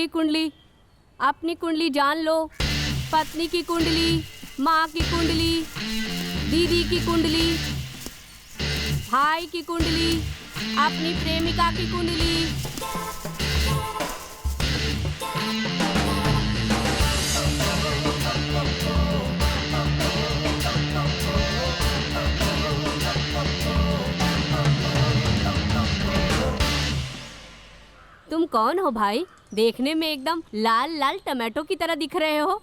कुंडली कुंडली, अपनी कुंडली जान लो। पत्नी की कुंडली, माँ की कुंडली, दीदी की कुंडली, भाई की कुंडली, अपनी प्रेमिका की कुंडली। तुम कौन हो भाई? देखने में एकदम लाल लाल टमाटो की तरह दिख रहे हो।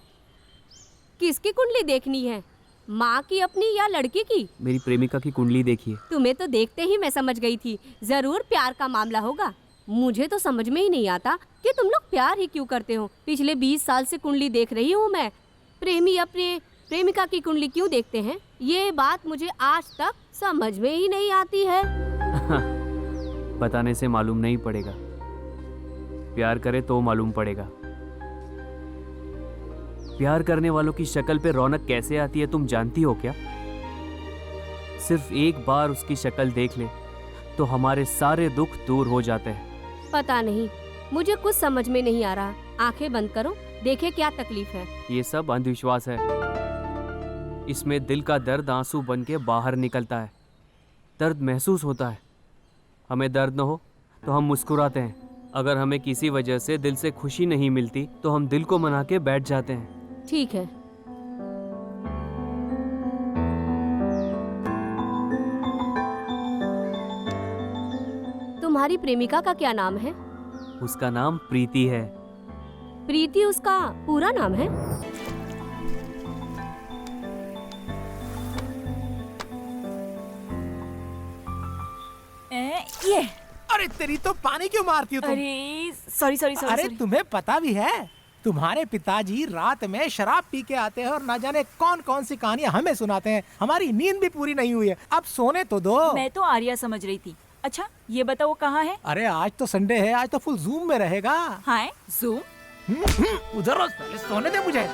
किसकी कुंडली देखनी है, माँ की अपनी या लड़की की? मेरी प्रेमिका की कुंडली देखिए। तुम्हें तो देखते ही मैं समझ गई थी, जरूर प्यार का मामला होगा। मुझे तो समझ में ही नहीं आता कि तुम लोग प्यार ही क्यों करते हो। पिछले 20 साल से कुंडली देख रही हूँ मैं। प्रेमी अपने प्रेमिका की कुंडली क्यों देखते हैं, ये बात मुझे आज तक समझ में ही नहीं आती है। बताने से मालूम नहीं पड़ेगा, प्यार करे तो मालूम पड़ेगा। प्यार करने वालों की शक्ल पे रौनक कैसे आती है तुम जानती हो क्या? सिर्फ एक बार उसकी शक्ल देख ले तो हमारे सारे दुख दूर हो जाते हैं। पता नहीं, मुझे कुछ समझ में नहीं आ रहा। आंखें बंद करो, देखे क्या तकलीफ है। ये सब अंधविश्वास है। इसमें दिल का दर्द आंसू बन के बाहर निकलता है। दर्द महसूस होता है। हमें दर्द न हो तो हम मुस्कुराते हैं। अगर हमें किसी वजह से दिल से खुशी नहीं मिलती तो हम दिल को मना के बैठ जाते हैं। ठीक है। तुम्हारी प्रेमिका का क्या नाम है? उसका नाम प्रीति है। प्रीति उसका पूरा नाम है? ये अरे तेरी तो पानी क्यों मारती हो तुम? अरे सॉरी सॉरी सॉरी। अरे तुम्हें पता भी है, तुम्हारे पिताजी रात में शराब पी के आते हैं और ना जाने कौन कौन सी कहानियां हमें सुनाते हैं। हमारी नींद भी पूरी नहीं हुई है, अब सोने तो दो। मैं तो आर्या समझ रही थी। अच्छा ये बताओ वो कहाँ है? अरे आज तो संडे है, आज तो फुल जूम में रहेगा। हाँ जूम? उधर रोज पहले सोने दे मुझे।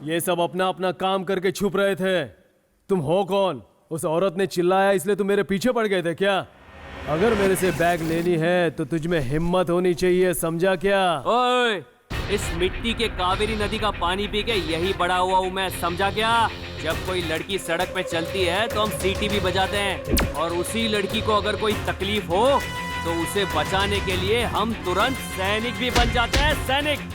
ये सब अपना अपना काम करके छुप रहे थे। तुम हो कौन? उस औरत ने चिल्लाया इसलिए तुम मेरे पीछे पड़ गए थे क्या? अगर मेरे से बैग लेनी है तो तुझ में हिम्मत होनी चाहिए, समझा क्या? ओए, इस मिट्टी के कावेरी नदी का पानी पी के यही बड़ा हुआ हूँ मैं, समझा क्या? जब कोई लड़की सड़क पे चलती है तो हम सीटी भी बजाते हैं, और उसी लड़की को अगर कोई तकलीफ हो तो उसे बचाने के लिए हम तुरंत सैनिक भी बन जाते हैं। सैनिक।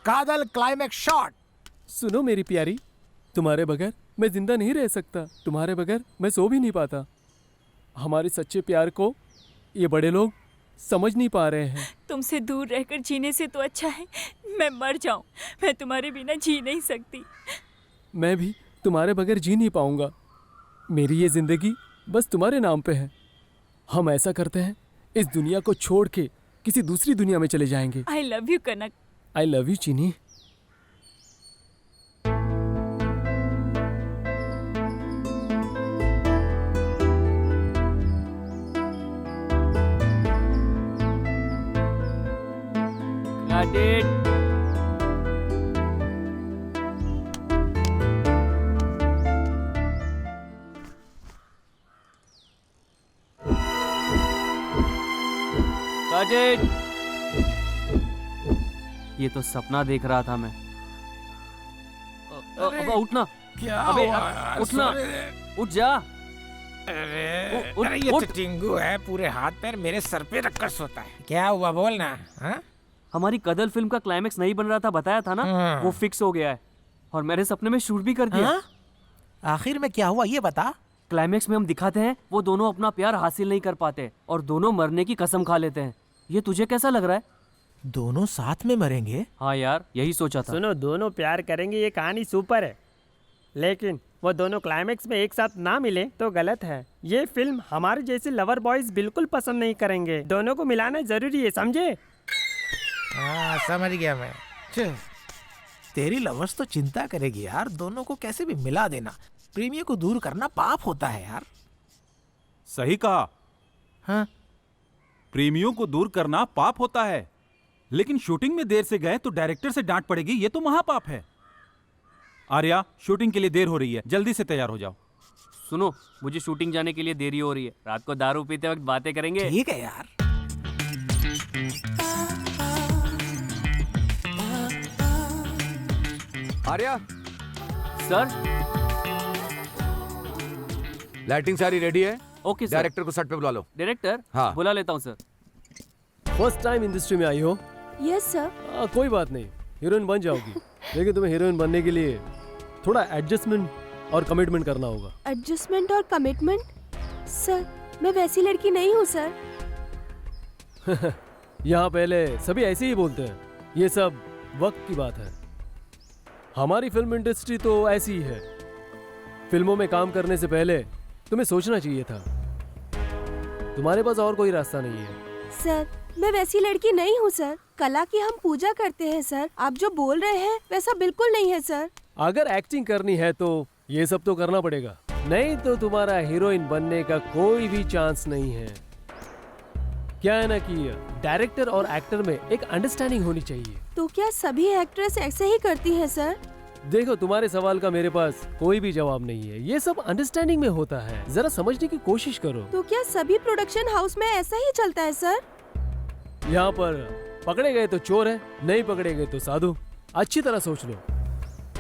कादल क्लाइमेक्स शॉट। सुनो मेरी प्यारी, तुम्हारे बगैर मैं जिंदा नहीं रह सकता, तुम्हारे बगैर मैं सो भी नहीं पाता। हमारे सच्चे प्यार को ये बड़े लोग समझ नहीं पा रहे हैं। तुमसे दूर रहकर जीने से तो अच्छा है मैं मर जाऊं। मैं तुम्हारे बिना जी नहीं सकती। मैं भी तुम्हारे बगैर जी नहीं पाऊंगा। मेरी ये जिंदगी बस तुम्हारे नाम पे है। हम ऐसा करते हैं, इस दुनिया को छोड़ के किसी दूसरी दुनिया में चले जाएंगे। आई love you Kanak. I love you चीनी। Got it. Got it. ये तो सपना देख रहा था मैं। अब उठना। क्या अबे हुआ अब यार? उठना, उठ जा। अरे ये तो टिंगू है, पूरे हाथ पैर मेरे सर पे रखकर सोता है। क्या हुआ बोलना? हाँ? हमारी कदल फिल्म का क्लाइमेक्स नहीं बन रहा था, बताया था ना, हाँ। वो फिक्स हो गया है और मैंने सपने में शूट भी कर दिया। हाँ? आखिर में क्या हुआ ये बता। क्लाइमेक्स में हम दिखाते हैं वो दोनों अपना प्यार हासिल नहीं कर पाते और दोनों मरने की कसम खा लेते हैं। ये तुझे कैसा लग रहा है? दोनों साथ में मरेंगे? हाँ यार, यही सोचा था। सुनो, दोनों प्यार करेंगे ये कहानी सुपर है, लेकिन वो दोनों क्लाइमेक्स में एक साथ ना मिले तो गलत है। ये फिल्म हमारे जैसे लवर बॉयज बिल्कुल पसंद नहीं करेंगे। दोनों को मिलाना जरूरी है, समझे? हाँ समझ गया मैं। तेरी लवर्स तो चिंता करेगी यार, दोनों को कैसे भी मिला देना। प्रेमियों को दूर करना पाप होता है यार। सही कहा। हाँ? प्रेमियों को दूर करना पाप होता है, लेकिन शूटिंग में देर से गए तो डायरेक्टर से डांट पड़ेगी, ये तो महापाप है। आर्या, शूटिंग के लिए देर हो रही है, जल्दी से तैयार हो जाओ। सुनो, मुझे शूटिंग जाने के लिए देरी हो रही है। रात को दारू पीते वक्त बातें करेंगे। ठीक है यार। आर्या, सर। लाइटिंग सारी रेडी है? Okay sir. डायरेक्टर को सेट पे बुला लो। डायरेक्टर? हाँ। बुला लेता हूँ सर। फर्स्ट टाइम इंडस्ट्री में आई हो? Yes sir. कोई बात नहीं, हीरोइन बन जाओगी। लेकिन तुम्हें हीरोइन बनने के लिए थोड़ा एडजस्टमेंट और कमिटमेंट करना होगा। एडजस्टमेंट और कमिटमेंट? सर, मैं वैसी लड़की नहीं हूँ सर। यहाँ पहले सभी ऐसे ही बोलते हैं, ये सब वक्त की बात है। हमारी फिल्म इंडस्ट्री तो ऐसी ही है। फिल्मों में काम करने से पहले तुम्हें सोचना चाहिए था। तुम्हारे पास और कोई रास्ता नहीं है। सर, मैं वैसी लड़की नहीं हूँ सर। कला की हम पूजा करते हैं सर। आप जो बोल रहे हैं वैसा बिल्कुल नहीं है सर। अगर एक्टिंग करनी है तो ये सब तो करना पड़ेगा, नहीं तो तुम्हारा हीरोइन बनने का कोई भी चांस नहीं है। क्या है ना कि डायरेक्टर और एक्टर में एक अंडरस्टैंडिंग होनी चाहिए। तो क्या सभी एक्ट्रेस ऐसे ही करती हैं सर? देखो, तुम्हारे सवाल का मेरे पास कोई भी जवाब नहीं है। ये सब अंडरस्टैंडिंग में होता है, जरा समझने की कोशिश करो। तो क्या सभी प्रोडक्शन हाउस में ऐसा ही चलता है सर? यहाँ पर पकड़े गए तो चोर है, नहीं पकड़े गए तो साधु। अच्छी तरह सोच लो।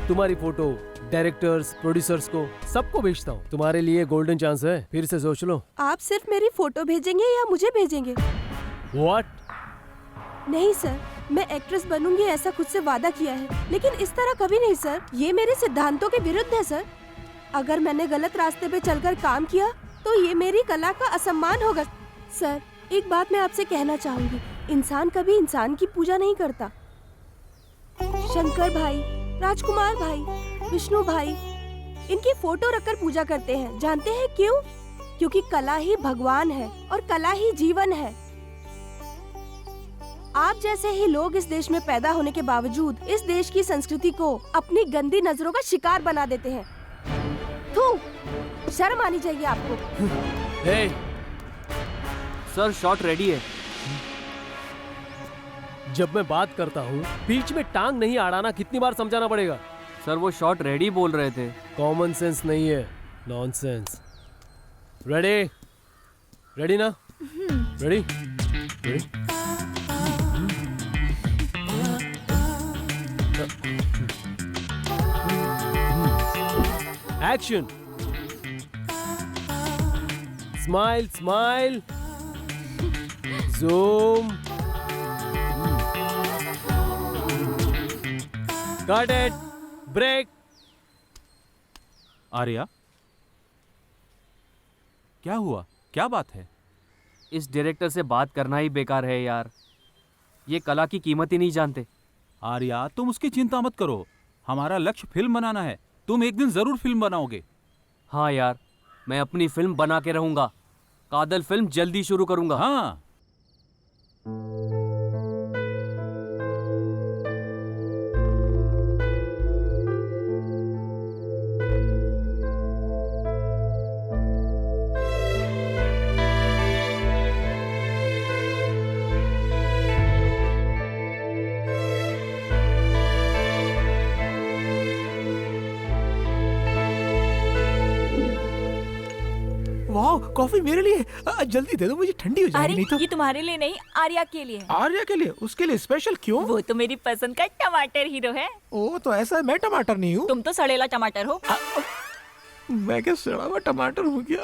तुम्हारी फोटो डायरेक्टर्स, प्रोड्यूसर्स को सबको भेजता हूँ। तुम्हारे लिए गोल्डन चांस है, फिर से सोच लो। आप सिर्फ मेरी फोटो भेजेंगे या मुझे भेजेंगे? व्हाट? नहीं सर, मैं एक्ट्रेस बनूंगी ऐसा खुद से वादा किया है, लेकिन इस तरह कभी नहीं सर। ये मेरे सिद्धांतों के विरुद्ध है सर। अगर मैंने गलत रास्ते पे चलकर काम किया तो ये मेरी कला का असम्मान होगा। सर, एक बात मैं आपसे कहना चाहूंगी, इंसान कभी इंसान की पूजा नहीं करता। शंकर भाई, राजकुमार भाई, विष्णु भाई, इनकी फोटो रखकर पूजा करते हैं। जानते हैं क्यों? क्योंकि कला ही भगवान है और कला ही जीवन है। आप जैसे ही लोग इस देश में पैदा होने के बावजूद इस देश की संस्कृति को अपनी गंदी नजरों का शिकार बना देते हैं। थू, शर्म आनी चाहिए आपको। हे, सर शॉट रेडी है। जब मैं बात करता हूँ बीच में टांग नहीं अड़ाना, कितनी बार समझाना पड़ेगा? सर वो शॉट रेडी बोल रहे थे। कॉमन सेंस नहीं है, नॉनसेंस। रेडी? रेडी ना? Ready? Ready? Action. Smile smile, zoom, cut it, break. Arya, क्या हुआ? क्या बात है? इस डायरेक्टर से बात करना ही बेकार है यार, ये कला की कीमत ही नहीं जानते। आर्या, तुम उसकी चिंता मत करो, हमारा लक्ष्य फिल्म बनाना है। तुम एक दिन जरूर फिल्म बनाओगे। हाँ यार, मैं अपनी फिल्म बना के रहूंगा। कादल फिल्म जल्दी शुरू करूंगा। हाँ, वाह, कॉफी मेरे लिए। जल्दी दे दो, मुझे ठंडी हो जाएगी अरे नहीं तो। ये तुम्हारे लिए नहीं, आर्या के लिए है। आर्या के लिए? उसके लिए स्पेशल क्यों? वो तो मेरी पसंद का टमाटर हीरो है। ओ तो ऐसा है, मैं टमाटर नहीं हूँ। तुम तो सड़ेला टमाटर हो। मैं क्या सड़ा हुआ टमाटर हूँ क्या?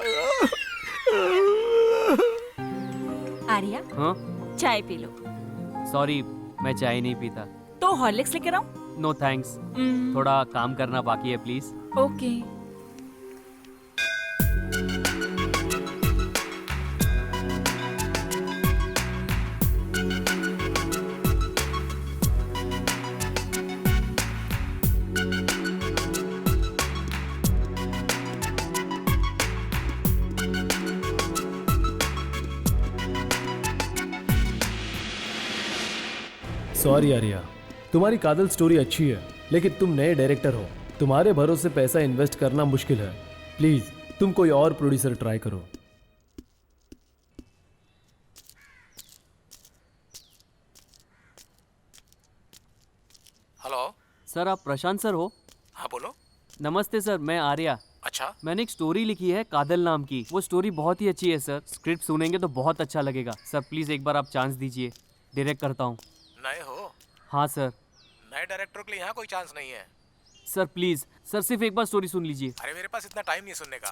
आर्या, हाँ चाय पी लो। सॉरी, मैं चाय नहीं पीता। तो हॉर्लिक्स लेकर आऊं? नो थैंक्स, थोड़ा काम करना बाकी है प्लीज। ओके। सॉरी आर्या, तुम्हारी कादल स्टोरी अच्छी है, लेकिन तुम नए डायरेक्टर हो, तुम्हारे भरोसे पैसा इन्वेस्ट करना मुश्किल है। प्लीज तुम कोई और प्रोड्यूसर ट्राई करो। हेलो सर, आप प्रशांत सर हो? हाँ बोलो। नमस्ते सर, मैं आर्या। अच्छा, मैंने एक स्टोरी लिखी है कादल नाम की। वो स्टोरी बहुत ही अच्छी है सर, स्क्रिप्ट सुनेंगे तो बहुत अच्छा लगेगा। सर प्लीज़ एक बार आप चांस दीजिए, डायरेक्ट करता हूँ। नए हो? हाँ सर। नए डायरेक्टर के लिए यहाँ कोई चांस नहीं है। सर प्लीज़ सर, सिर्फ एक बार स्टोरी सुन लीजिए। अरे मेरे पास इतना टाइम नहीं सुनने का।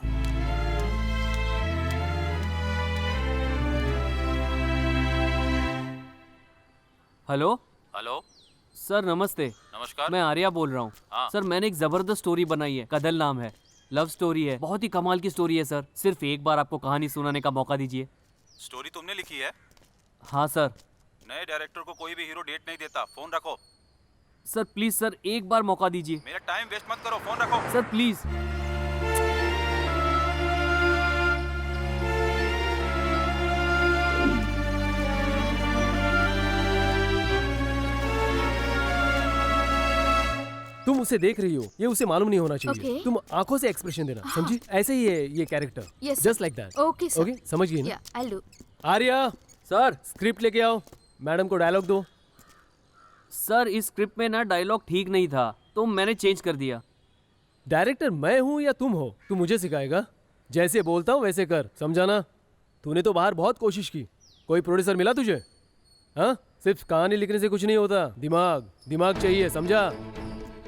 हेलो हेलो, सर, नमस्ते। नमस्कार। मैं आर्या बोल रहा हूँ। हाँ। सर मैंने एक ज़बरदस्त स्टोरी बनाई है, कदल नाम है। लव स्टोरी है, बहुत ही कमाल की स्टोरी है सर। सिर्फ एक बार आपको कहानी सुनाने का मौका दीजिए। स्टोरी तुमने लिखी है? हाँ सर। नए डायरेक्टर को कोई भी हीरो डेट नहीं देता। फोन रखो। सर प्लीज़ सर, एक बार मौका दीजिए। मेरा टाइम वेस्ट मत करो, फोन रखो। Sir please. तुम उसे देख रही हो, ये उसे मालूम नहीं होना चाहिए। Okay. तुम आंखों से एक्सप्रेशन देना, समझी? ऐसे ही है ये character, Yes, sir. Just like that. Okay, sir. Okay, समझ गई ना? Yeah, I'll do. Arya, sir script लेके आओ, मैडम को डायलॉग दो। सर, इस स्क्रिप्ट में ना डायलॉग ठीक नहीं था, तो मैंने चेंज कर दिया। डायरेक्टर मैं हूँ या तुम हो? तू मुझे सिखाएगा? जैसे बोलता हूँ वैसे कर, समझा ना? तूने तो बाहर बहुत कोशिश की, कोई प्रोड्यूसर मिला तुझे? हाँ, सिर्फ कहानी लिखने से कुछ नहीं होता, दिमाग दिमाग चाहिए, समझा?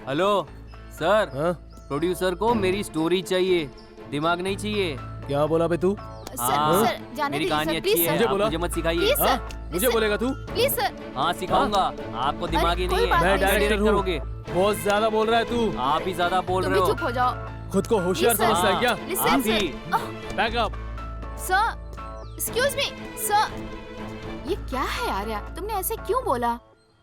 हेलो सर, हाँ, प्रोड्यूसर को मेरी स्टोरी चाहिए, दिमाग नहीं चाहिए। क्या बोला बे तू? हाँ, सर, जाने मेरी दीजिए, कहानी सर, अच्छी please, है, मुझे आप बोला। मुझे मत सिखाइए। Please, हाँ, sir. मुझे बोलेगा तू? Please sir. हाँ सिखाऊंगा, आपको दिमाग ही अरे, नहीं कोई बात है। मैं नहीं, डायरेक्ट डायरेक्टर हूँ, करोगे? बहुत ज्यादा बोल रहा है तू। आप ही ज्यादा बोल तुम रहे भी हो। चुप हो जाओ। खुद को होशियार Listen, समझता है क्या? Listen, आप sir. ही। Back up. Sir, excuse me, sir. ये क्या है आर्या? तुमने ऐसे क्यों बोला?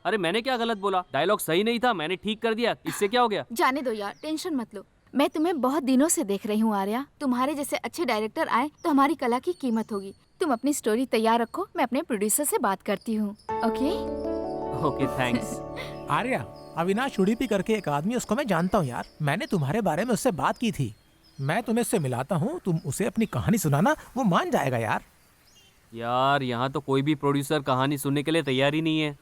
अरे मैंने क्या गलत बोला? डायलॉग सही नहीं था, मैंने ठीक कर दिया, इससे क्या हो गया? जाने दो यार, टेंशन मत लो। मैं तुम्हें बहुत दिनों से देख रही हूँ आर्या। तुम्हारे जैसे अच्छे डायरेक्टर आए तो हमारी कला की कीमत होगी। तुम अपनी स्टोरी तैयार रखो, मैं अपने प्रोड्यूसर से बात करती हूँ। Okay? Okay thanks. Arya, Avinash Udupi करके एक आदमी, उसको मैं जानता हूँ यार। मैंने तुम्हारे बारे में उससे बात की थी। मैं तुम्हें इससे मिलाता हूँ, तुम उसे अपनी कहानी सुनाना, वो मान जाएगा यार। यार यहाँ तो कोई भी प्रोड्यूसर कहानी सुनने के लिए तैयार ही नहीं है।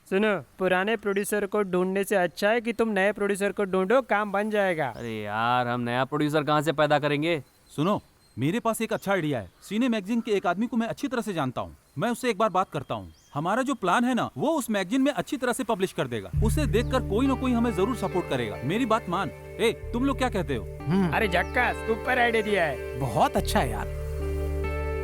सुनो, पुराने प्रोड्यूसर को ढूंढने से अच्छा है कि तुम नए प्रोड्यूसर को ढूंढो, काम बन जाएगा। अरे यार हम नया प्रोड्यूसर कहाँ से पैदा करेंगे? सुनो, मेरे पास एक अच्छा आइडिया है। सीने मैगजीन के एक आदमी को मैं अच्छी तरह से जानता हूँ, मैं उससे एक बार बात करता हूँ। हमारा जो प्लान है ना, वो उस मैगजीन में अच्छी तरह से पब्लिश कर देगा। उसे देखकर कोई ना कोई हमें जरूर सपोर्ट करेगा। मेरी बात मान। ए, तुम लोग क्या कहते हो? अरे झक्कास, सुपर आइडिया दिया है। बहुत अच्छा है यार।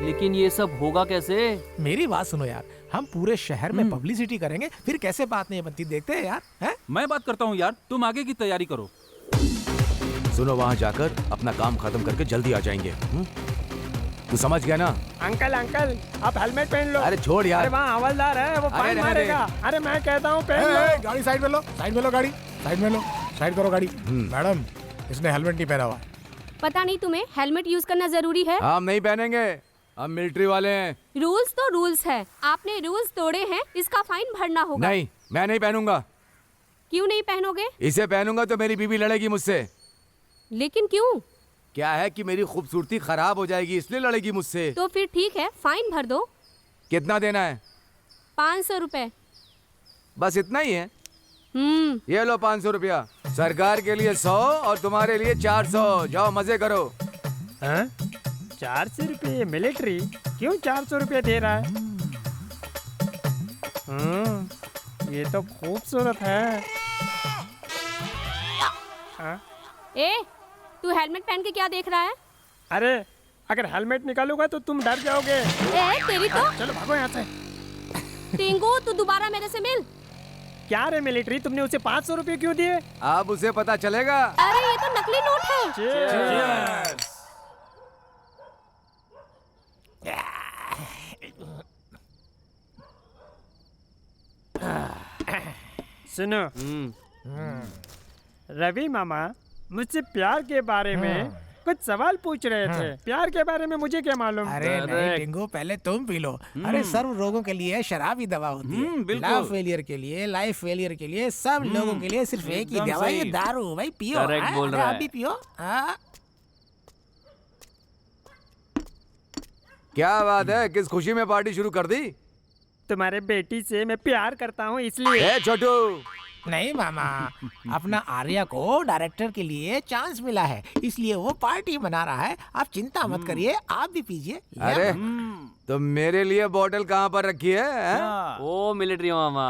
लेकिन ये सब होगा कैसे? मेरी बात सुनो यार, हम पूरे शहर में पब्लिसिटी करेंगे, फिर कैसे बात नहीं बनती, देखते हैं यार। हैं? मैं बात करता हूँ यार, तुम आगे की तैयारी करो। सुनो, वहाँ जाकर अपना काम खत्म करके जल्दी आ जाएंगे। तू समझ गया ना? अंकल अंकल, आप हेलमेट पहन लो। अरे छोड़ यार। अरे वहाँ हवलदार है, वो फाइन रहने मारेगा। अरे मैं कहता हूँ पहन लो। ए, गाड़ी साइड में लो, साइड में लो गाड़ी, साइड में लो, साइड करो गाड़ी। मैडम, इसने हेलमेट नहीं पहना हुआ। पता नहीं तुम्हें हेलमेट यूज करना जरूरी है? हम नहीं पहनेंगे, हम मिलिट्री वाले हैं। रूल्स तो रूल्स है, आपने रूल्स तोड़े हैं, इसका फाइन भरना होगा। नहीं, मैं नहीं पहनूंगा। क्यों नहीं पहनोगे? इसे पहनूंगा तो मेरी बीवी लड़ेगी मुझसे। लेकिन क्यों? क्या है कि मेरी खूबसूरती खराब हो जाएगी, इसलिए लड़ेगी मुझसे। तो फिर ठीक है, फाइन भर दो। कितना देना है? 500 रुपए। बस इतना ही है? हम्म। ये लो 500 रुपया। सरकार के लिए 100 और तुम्हारे लिए 400। जाओ मजे करो। 400 रुपये मिलिट्री? क्यों 400 रुपये दे रहा है? ये तो खूबसूरत है। ए, तू हेलमेट पहन के क्या देख रहा है? अरे अगर हेलमेट निकालूंगा तो तुम डर जाओगे। ए, तेरी तो चलो भागो यहाँ से। टिंगू, तू दोबारा मेरे से मिल। क्या रे मिलिट्री, तुमने उसे 500 रुपये क्यों दिए? अब उसे पता चलेगा। अरे ये तो नकली नोट है। सुनो, रवि मामा मुझसे प्यार के बारे में कुछ सवाल पूछ रहे थे। प्यार के बारे में मुझे क्या मालूम? अरे नहीं टिंगू, पहले तुम पी लो। अरे सर्व रोगों के लिए शराब ही दवा होती है। बिल्कुल। लव फेलियर के लिए, लाइफ फेलियर के लिए, सब लोगों के लिए सिर्फ एक ही एकदम दवा, ये सही। दारू। भाई पियो। Correct हाँ? बोल अरे रहा आप है। भी पियो। हाँ? क्या बात है, किस खुशी में पार्टी शुरू कर दी? तुम्हारे बेटी से मैं प्यार करता हूँ इसलिए। ए छोटू, नहीं मामा, अपना आर्या को डायरेक्टर के लिए चांस मिला है, इसलिए वो पार्टी बना रहा है। आप चिंता मत करिए, आप भी पीजिए। ले अरे मामा। तो मेरे लिए बोतल कहाँ पर रखी है, हैं? ओ मिलिट्री मामा,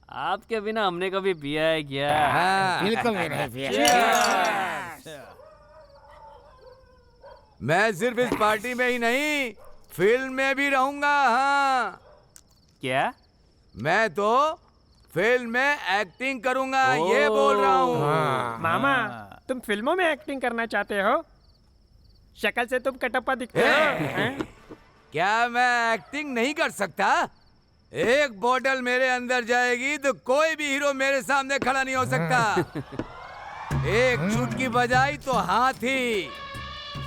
आपके बिना हमने कभी पिया है क्या? हाँ। बिल्कुल भी नहीं पिया। मैं सिर्फ इस पार्टी में ही नहीं, फिल्म में भी रहूंगा। हाँ, क्या? मैं तो फिल्म में एक्टिंग करूंगा, ये बोल रहा हूँ। मामा, तुम फिल्मों में एक्टिंग करना चाहते हो? शक्ल से तुम कटप्पा दिखते हो। हैं? क्या मैं एक्टिंग नहीं कर सकता? एक बोतल मेरे अंदर जाएगी तो कोई भी हीरो मेरे सामने खड़ा नहीं हो सकता। एक चुटकी बजाई तो हाथी,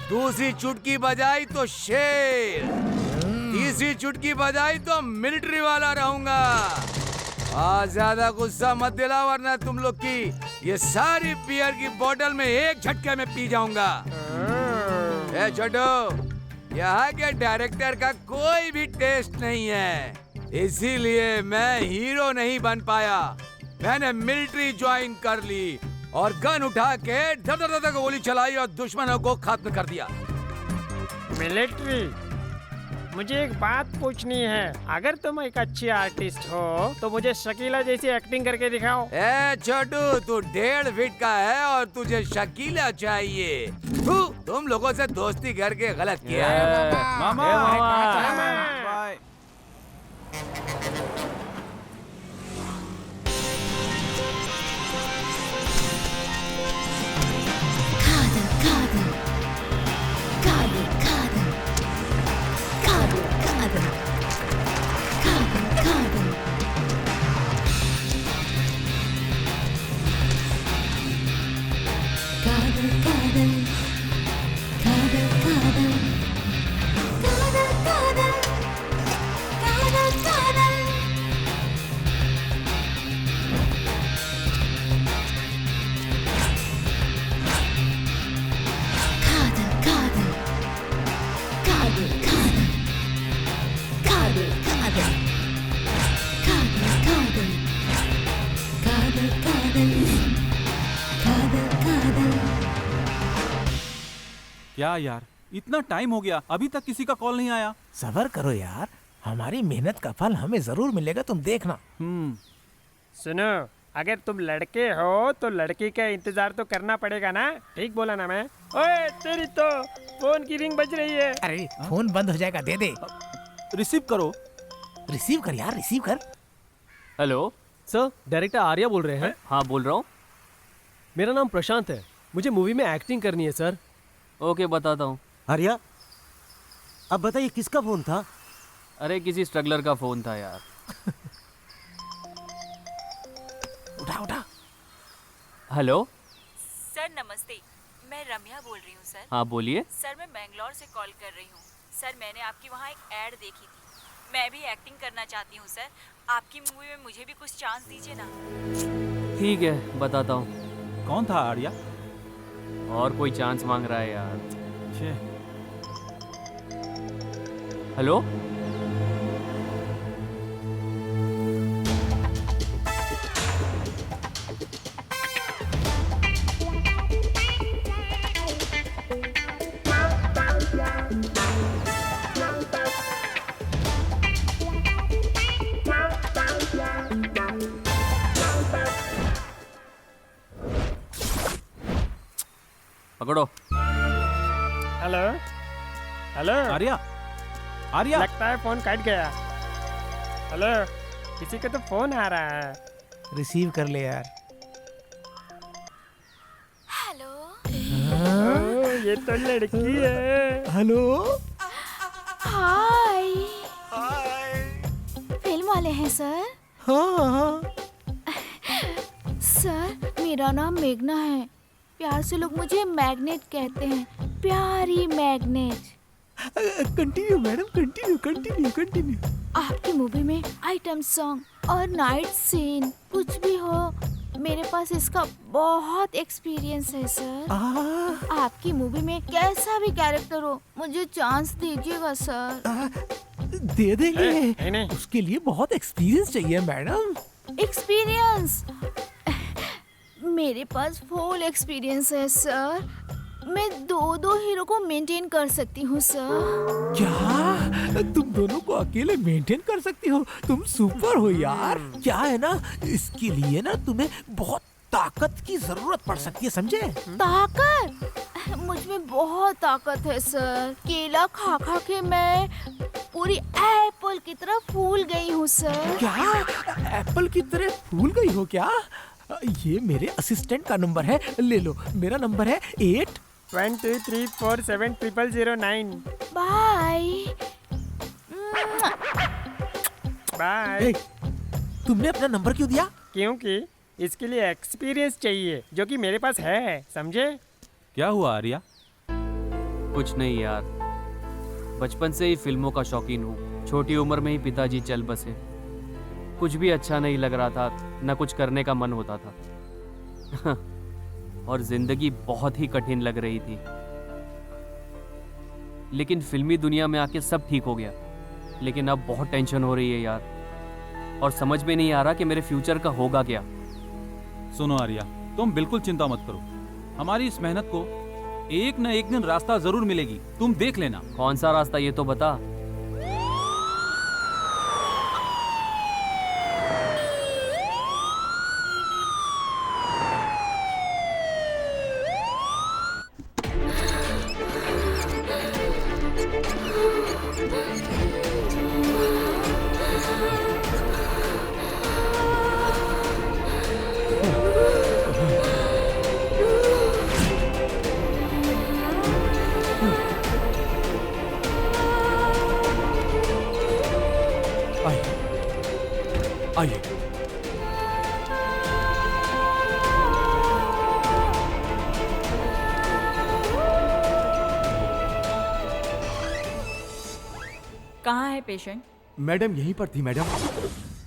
दूसरी चुटकी बजाई तो शेर, तीसरी चुटकी बजाई तो मिलिट्री वाला रहूंगा। आज ज्यादा गुस्सा मत दिला, वरना तुम लोग की ये सारी बियर की बोतल में एक झटके में पी जाऊंगा। ए छोटू, यहाँ के डायरेक्टर का कोई भी टेस्ट नहीं है, इसीलिए मैं हीरो नहीं बन पाया। मैंने मिलिट्री ज्वाइन कर ली और गन उठा के धड़ धड़ धड़ गोली चलाई और दुश्मनों को खत्म कर दिया। मिलिट्री, मुझे एक बात पूछनी है। अगर तुम एक अच्छी आर्टिस्ट हो तो मुझे शकीला जैसी एक्टिंग करके दिखाओ। ए छोटू, तू 1.5 फीट का है और तुझे शकीला चाहिए। तुम लोगों से दोस्ती करके गलत किया है। मामा, बाय। क्या यार, इतना टाइम हो गया अभी तक किसी का कॉल नहीं आया। सब्र करो यार, हमारी मेहनत का फल हमें जरूर मिलेगा, तुम देखना। सुनो, अगर तुम लड़के हो तो लड़की का इंतजार तो करना पड़ेगा ना, ठीक बोला ना मैं? ओए तेरी तो फोन की रिंग बज रही है। अरे फोन बंद हो जाएगा, दे दे। रिसीव करो। रिसीव कर यार, रिसीव कर। हेलो सर, डायरेक्टर आर्या बोल रहे हैं। हाँ बोल रहा हूँ। मेरा नाम प्रशांत है, मुझे मूवी में एक्टिंग करनी है सर। ओके बताता हूँ। आर्या, अब बताइए किसका फोन था? अरे किसी स्ट्रगलर का फोन था यार। उठा उठा। हेलो। सर नमस्ते, मैं रम्या बोल रही हूँ सर। हाँ बोलिए। सर मैं बेंगलोर से कॉल कर रही हूँ। सर मैंने आपकी वहाँ एक ऐड देखी थी, मैं भी एक्टिंग करना चाहती हूँ सर। आपकी मूवी में मुझे भी कुछ चांस दीजिए ना। ठीक है बताता हूँ। कौन था आर्या? और कोई चांस मांग रहा है यार। छे। हेलो। पकड़ो। Hello hello, Arya, Arya. लगता है फोन कट गया। हेलो, किसी का तो फोन आ रहा है। रिसीव कर ले यार। हेलो। ओह, ये तो लड़की है। हेलो। हाय। फिल्म वाले हैं सर? हाँ। सर मेरा नाम मेघना है, प्यार से लोग मुझे मैग्नेट कहते हैं, प्यारी magnet. Continue madam, continue continue continue. आपकी मूवी में आइटम सॉन्ग और नाइट सीन कुछ भी हो, मेरे पास इसका बहुत एक्सपीरियंस है सर। आपकी मूवी में कैसा भी कैरेक्टर हो, मुझे चांस दीजिएगा सर। दे देंगे। नहीं। उसके लिए बहुत एक्सपीरियंस चाहिए मैडम। एक्सपीरियंस? मेरे पास फुल एक्सपीरियंस है सर, मैं दो हीरो को मेंटेन कर सकती हूँ सर। क्या तुम दोनों को अकेले मेंटेन कर सकती हो? तुम सुपर हो यार। क्या है ना, इसके लिए ना तुम्हें बहुत ताकत की जरूरत पड़ सकती है, समझे? ताकत? मुझ में बहुत ताकत है सर, केला खा खा के मैं पूरी एप्पल की तरह फूल गई हूँ सर। क्या एप्पल की तरह फूल गई हो क्या? ये मेरे असिस्टेंट का नंबर है, ले लो। मेरा नंबर है 8234700009। Bye bye. तुमने अपना नंबर क्यों दिया? क्योंकि इसके लिए एक्सपीरियंस चाहिए, जो कि मेरे पास है, समझे? क्या हुआ आर्या? कुछ नहीं यार, बचपन से ही फिल्मों का शौकीन हूँ। छोटी उम्र में ही पिताजी चल बसे। कुछ भी अच्छा नहीं लग रहा था, न कुछ करने का मन होता था। और जिंदगी बहुत ही कठिन लग रही थी। लेकिन फिल्मी दुनिया में आके सब ठीक हो गया। लेकिन अब बहुत टेंशन हो रही है यार, और समझ में नहीं आ रहा कि मेरे फ्यूचर का होगा क्या। सुनो आर्या, तुम बिल्कुल चिंता मत करो। हमारी इस मेहनत को एक न एक दिन रास्ता जरूर मिलेगी, तुम देख लेना। कौन सा रास्ता ये तो बता। आइए। कहाँ है पेशेंट? मैडम यहीं पर थी मैडम।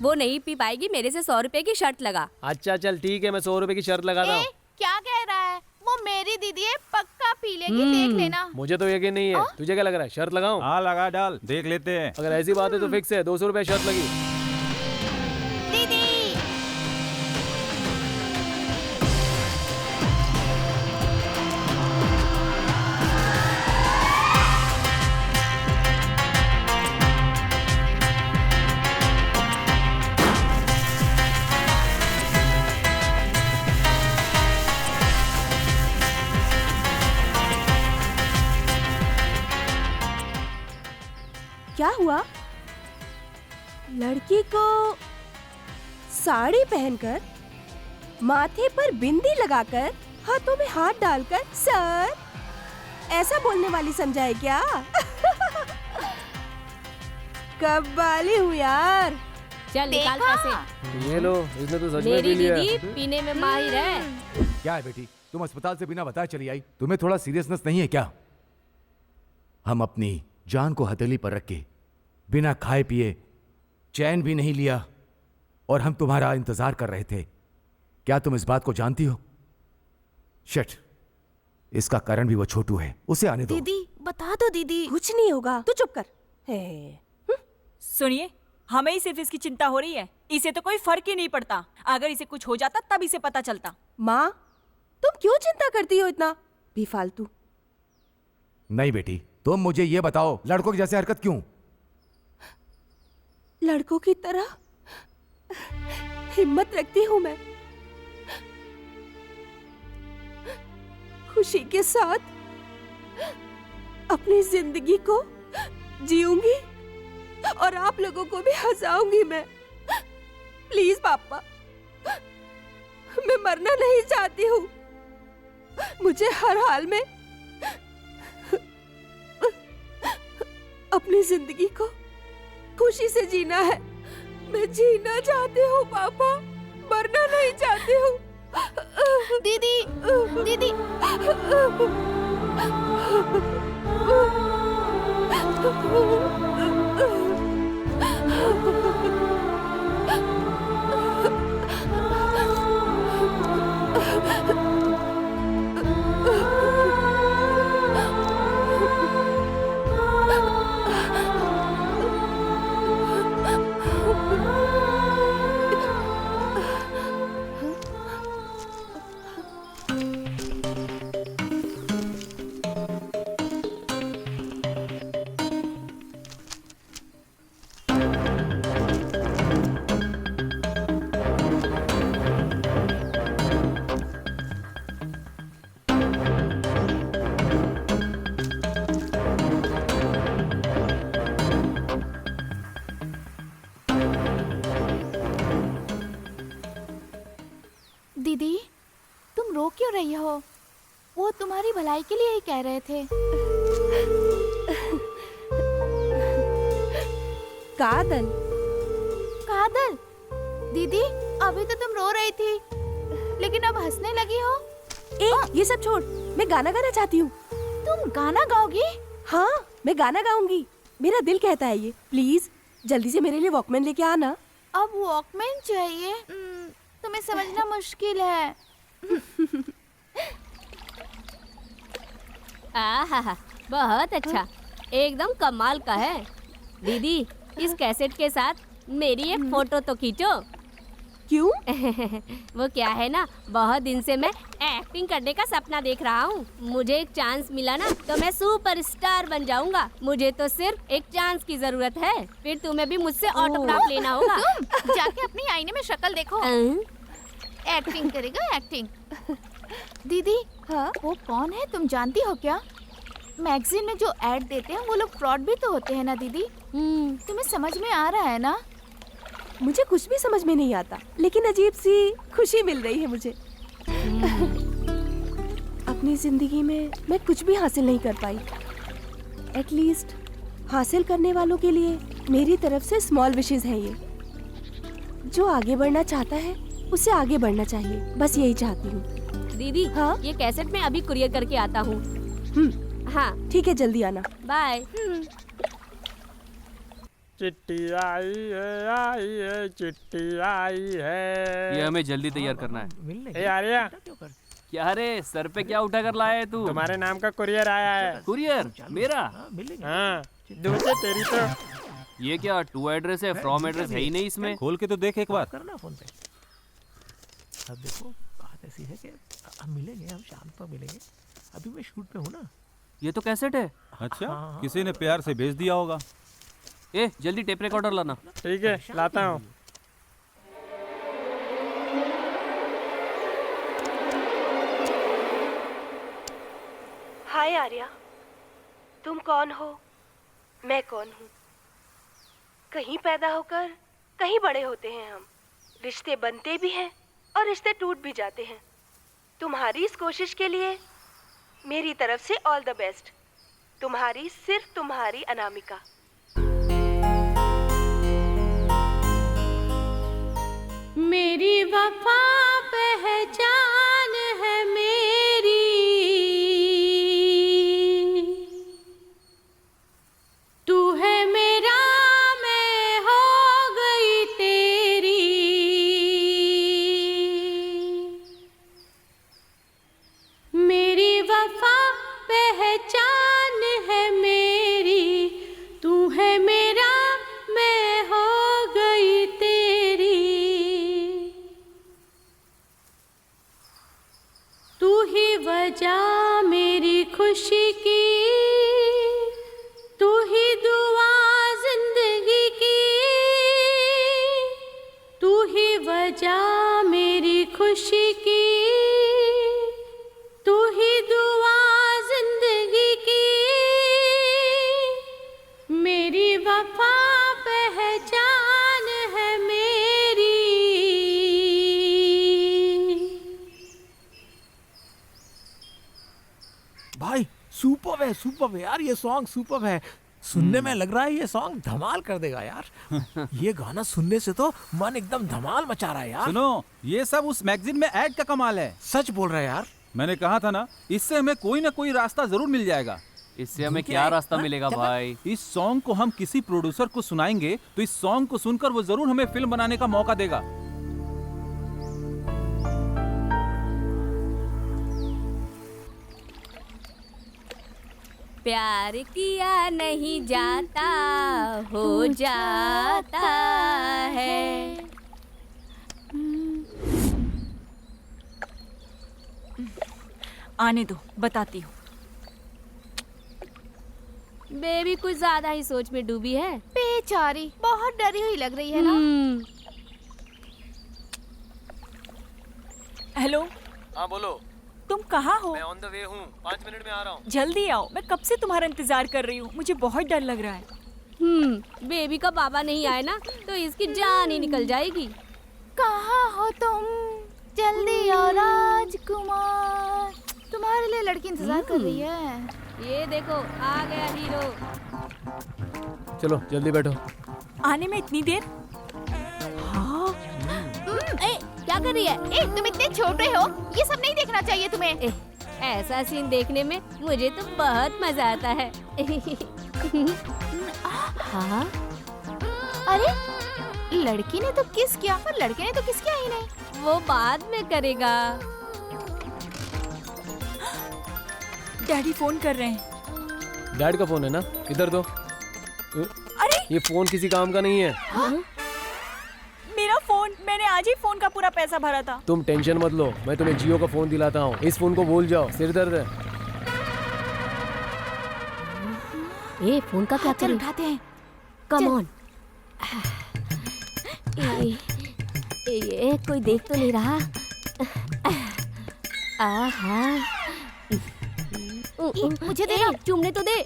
वो नहीं पी पाएगी, मेरे से 100 रुपए की शर्त लगा। अच्छा चल ठीक है, मैं 100 रुपए की शर्त लगाता हूँ। क्या कह रहा है? वो मेरी दीदी है, पक्का पी लेगी, देख लेना। मुझे तो यकीन नहीं है, तुझे क्या लग रहा है? शर्त लगाऊं? हाँ लगा डाल, देख लेते हैं। अगर ऐसी बात है तो फिक्स है, 200 रुपए शर्त लगी। दीदी क्या हुआ? लड़की को साड़ी पहनकर, माथे पर बिंदी लगाकर, हाथों में हाथ डालकर सर ऐसा बोलने वाली समझा है क्या? कब वाली हूँ यार। चल निकाल पैसे। ये लो, इसने तो सच में मेरी पी लिया। दीदी पीने में माहिर है। क्या है बेटी, तुम अस्पताल से बिना बताए चली आई? तुम्हें थोड़ा सीरियसनेस नहीं है क्या? हम अपनी जान को हथेली पर रख के बिना खाए पिए चैन भी नहीं लिया और हम तुम्हारा इंतजार कर रहे थे। क्या तुम इस बात को जानती हो? शिट, इसका कारण भी वो छोटू है, उसे आने दो। दीदी बता दो दीदी। कुछ नहीं होगा, तू चुप कर। सुनिए, हमें ही सिर्फ इसकी चिंता हो रही है, इसे तो कोई फर्क ही नहीं पड़ता। अगर इसे कुछ हो जाता तब इसे पता चलता। माँ, तुम क्यों चिंता करती हो इतना बेफालतू? नहीं बेटी, तुम मुझे ये बताओ, लड़कों की जैसे हरकत क्यों? लड़कों की तरह हिम्मत रखती हूँ मैं। खुशी के साथ अपनी जिंदगी को जीऊंगी और आप लोगों को भी हंसाऊंगी मैं। प्लीज पापा, मैं मरना नहीं चाहती हूँ। मुझे हर हाल में अपनी जिंदगी को खुशी से जीना है। मैं जीना चाहती हूँ पापा, मरना नहीं चाहती हूँ। दीदी, दीदी। दीदी, तुम रो क्यों रही हो? वो तुम्हारी भलाई के लिए ही कह रहे थे। कादल, कादल, दीदी अभी तो तुम रो रही थी, लेकिन अब हंसने लगी हो। ये सब छोड़, मैं गाना गाना चाहती हूँ। तुम गाना गाओगी? हाँ, मैं गाना गाऊंगी। मेरा दिल कहता है ये। प्लीज जल्दी से मेरे लिए वॉकमैन लेके आना। अब वॉकमैन चाहिए? तुम्हें समझना मुश्किल है। आहा, बहुत अच्छा, एकदम कमाल का है। दीदी, इस कैसेट के साथ मेरी एक फोटो तो खींचो। क्यों? वो क्या है ना, बहुत दिन से मैं एक्टिंग करने का सपना देख रहा हूँ। मुझे एक चांस मिला ना तो मैं सुपरस्टार बन जाऊंगा। मुझे तो सिर्फ एक चांस की जरूरत है, फिर तुम्हें भी मुझसे ऑटोग्राफ लेना होगा। तुम जाके अपनी आईने में शक्ल देखो। एक्टिंग करेगा, एक्टिंग। दीदी, हाँ? वो कौन है तुम जानती हो क्या? मैगजीन में जो ऐड देते हैं वो लोग फ्रॉड भी तो होते हैं ना दीदी। तुम्हें समझ में आ रहा है ना? मुझे कुछ भी समझ में नहीं आता, लेकिन अजीब सी खुशी मिल रही है मुझे। अपनी जिंदगी में मैं कुछ भी हासिल नहीं कर पाई। एटलीस्ट हासिल करने वालों के लिए मेरी तरफ से स्मॉल विशेस हैं ये। जो आगे बढ़ना चाहता है उसे आगे बढ़ना चाहिए, बस यही चाहती हूँ। दीदी, हाँ? ये कैसेट मैं अभी कुरियर करके आता हूँ। हाँ ठीक है, जल्दी आना। बाय। चिट्ठी आई है, चिट्ठी आई है। ये हमें जल्दी तैयार करना है। ए आर्या, क्या रे, सर पे क्या उठा कर लाया है तू? तुम्हारे नाम का कुरियर आया है। कुरियर? मेरा? हाँ, दूर से तेरी तो। ये क्या टू एड्रेस है, फ्रॉम एड्रेस है ही नहीं इसमें। खोल के तो देख एक बार। करना फोन पे। अब देखो बात ऐसी है कि हम मिलेंगे, हम शाम को मिलेंगे। अभी मैं शूट पे हूँ ना। ये तो कैसेट है। अच्छा, किसी ने प्यार से भेज दिया होगा। ए, जल्दी टेप रिकॉर्डर लाना। ठीक है, लाता हूँ। हाय आर्या, तुम कौन हो? मैं कौन हूँ? कहीं पैदा होकर कहीं बड़े होते हैं हम। रिश्ते बनते भी हैं और रिश्ते टूट भी जाते हैं। तुम्हारी इस कोशिश के लिए मेरी तरफ से ऑल द बेस्ट। तुम्हारी, सिर्फ तुम्हारी, अनामिका। मेरी वफा पहचान है मेरी, तू है मेरा, मैं हो गई तेरी। मेरी वफा पहचान है मेरी, तू है मेरा, मैं हो गई तेरी। तू ही वजह मेरी खुशी की, तू ही दुआ जिंदगी की। तू ही वजह मेरी खुशी की, तू ही दुआ जिंदगी की। मेरी वफा पहचान है मेरी। भाई सुपर है यार, ये सॉन्ग सुपर है। सुनने में लग रहा है ये सॉन्ग धमाल कर देगा यार। ये गाना सुनने से तो मन एकदम धमाल मचा रहा है यार। सुनो, ये सब उस मैगजीन में ऐड का कमाल है। सच बोल रहा है यार। मैंने कहा था ना, इससे हमें कोई ना कोई रास्ता जरूर मिल जाएगा। इससे हमें क्या रास्ता मिलेगा भाई? इस सॉन्ग को हम किसी प्रोड्यूसर को सुनाएंगे तो इस सॉन्ग को सुनकर वो जरूर हमें फिल्म बनाने का मौका देगा। प्यार किया नहीं जाता, हो जाता है। आने दो, बताती हूँ। बेबी कुछ ज्यादा ही सोच में डूबी है। बेचारी बहुत डरी हुई लग रही है ना। हेलो। हाँ बोलो। तुम कहाँ हो? मैं ऑन द वे हूँ, 5 मिनट में आ रहा हूँ। जल्दी आओ, मैं कब से तुम्हारा इंतजार कर रही हूँ। मुझे बहुत डर लग रहा है। बेबी का बाबा नहीं आए ना तो इसकी जान ही निकल जाएगी। कहाँ हो तुम? जल्दी आओ राजकुमार, तुम्हारे लिए लड़की इंतजार कर रही है। ये देखो आ गया हीरो। चलो जल्दी बैठो। आने में इतनी देर? हाँ। क्या कर रही है? तुम इतने छोटे हो, ये सब नहीं देखना चाहिए तुम्हें। ऐसा सीन देखने में मुझे तो बहुत मजा आता है। हाँ? अरे लड़की ने तो किस किया और लड़के ने तो किस किया ही नहीं। वो बाद में करेगा। डैडी फोन कर रहे हैं। डैड का फोन है ना, इधर दो। अरे ये फोन किसी काम का नहीं है। हाँ? मेरा फोन, मैंने आज ही फोन का पूरा पैसा भरा था। तुम टेंशन मत लो, मैं तुम्हें जियो का फोन दिलाता हूँ। इस फोन को भूल जाओ, सिर दर्द है। ये फोन का क्या करें? उठाते हैं। Come on. ये कोई देख तो नहीं रहा। आहा। मुझे दे ना। चूमने तो दे।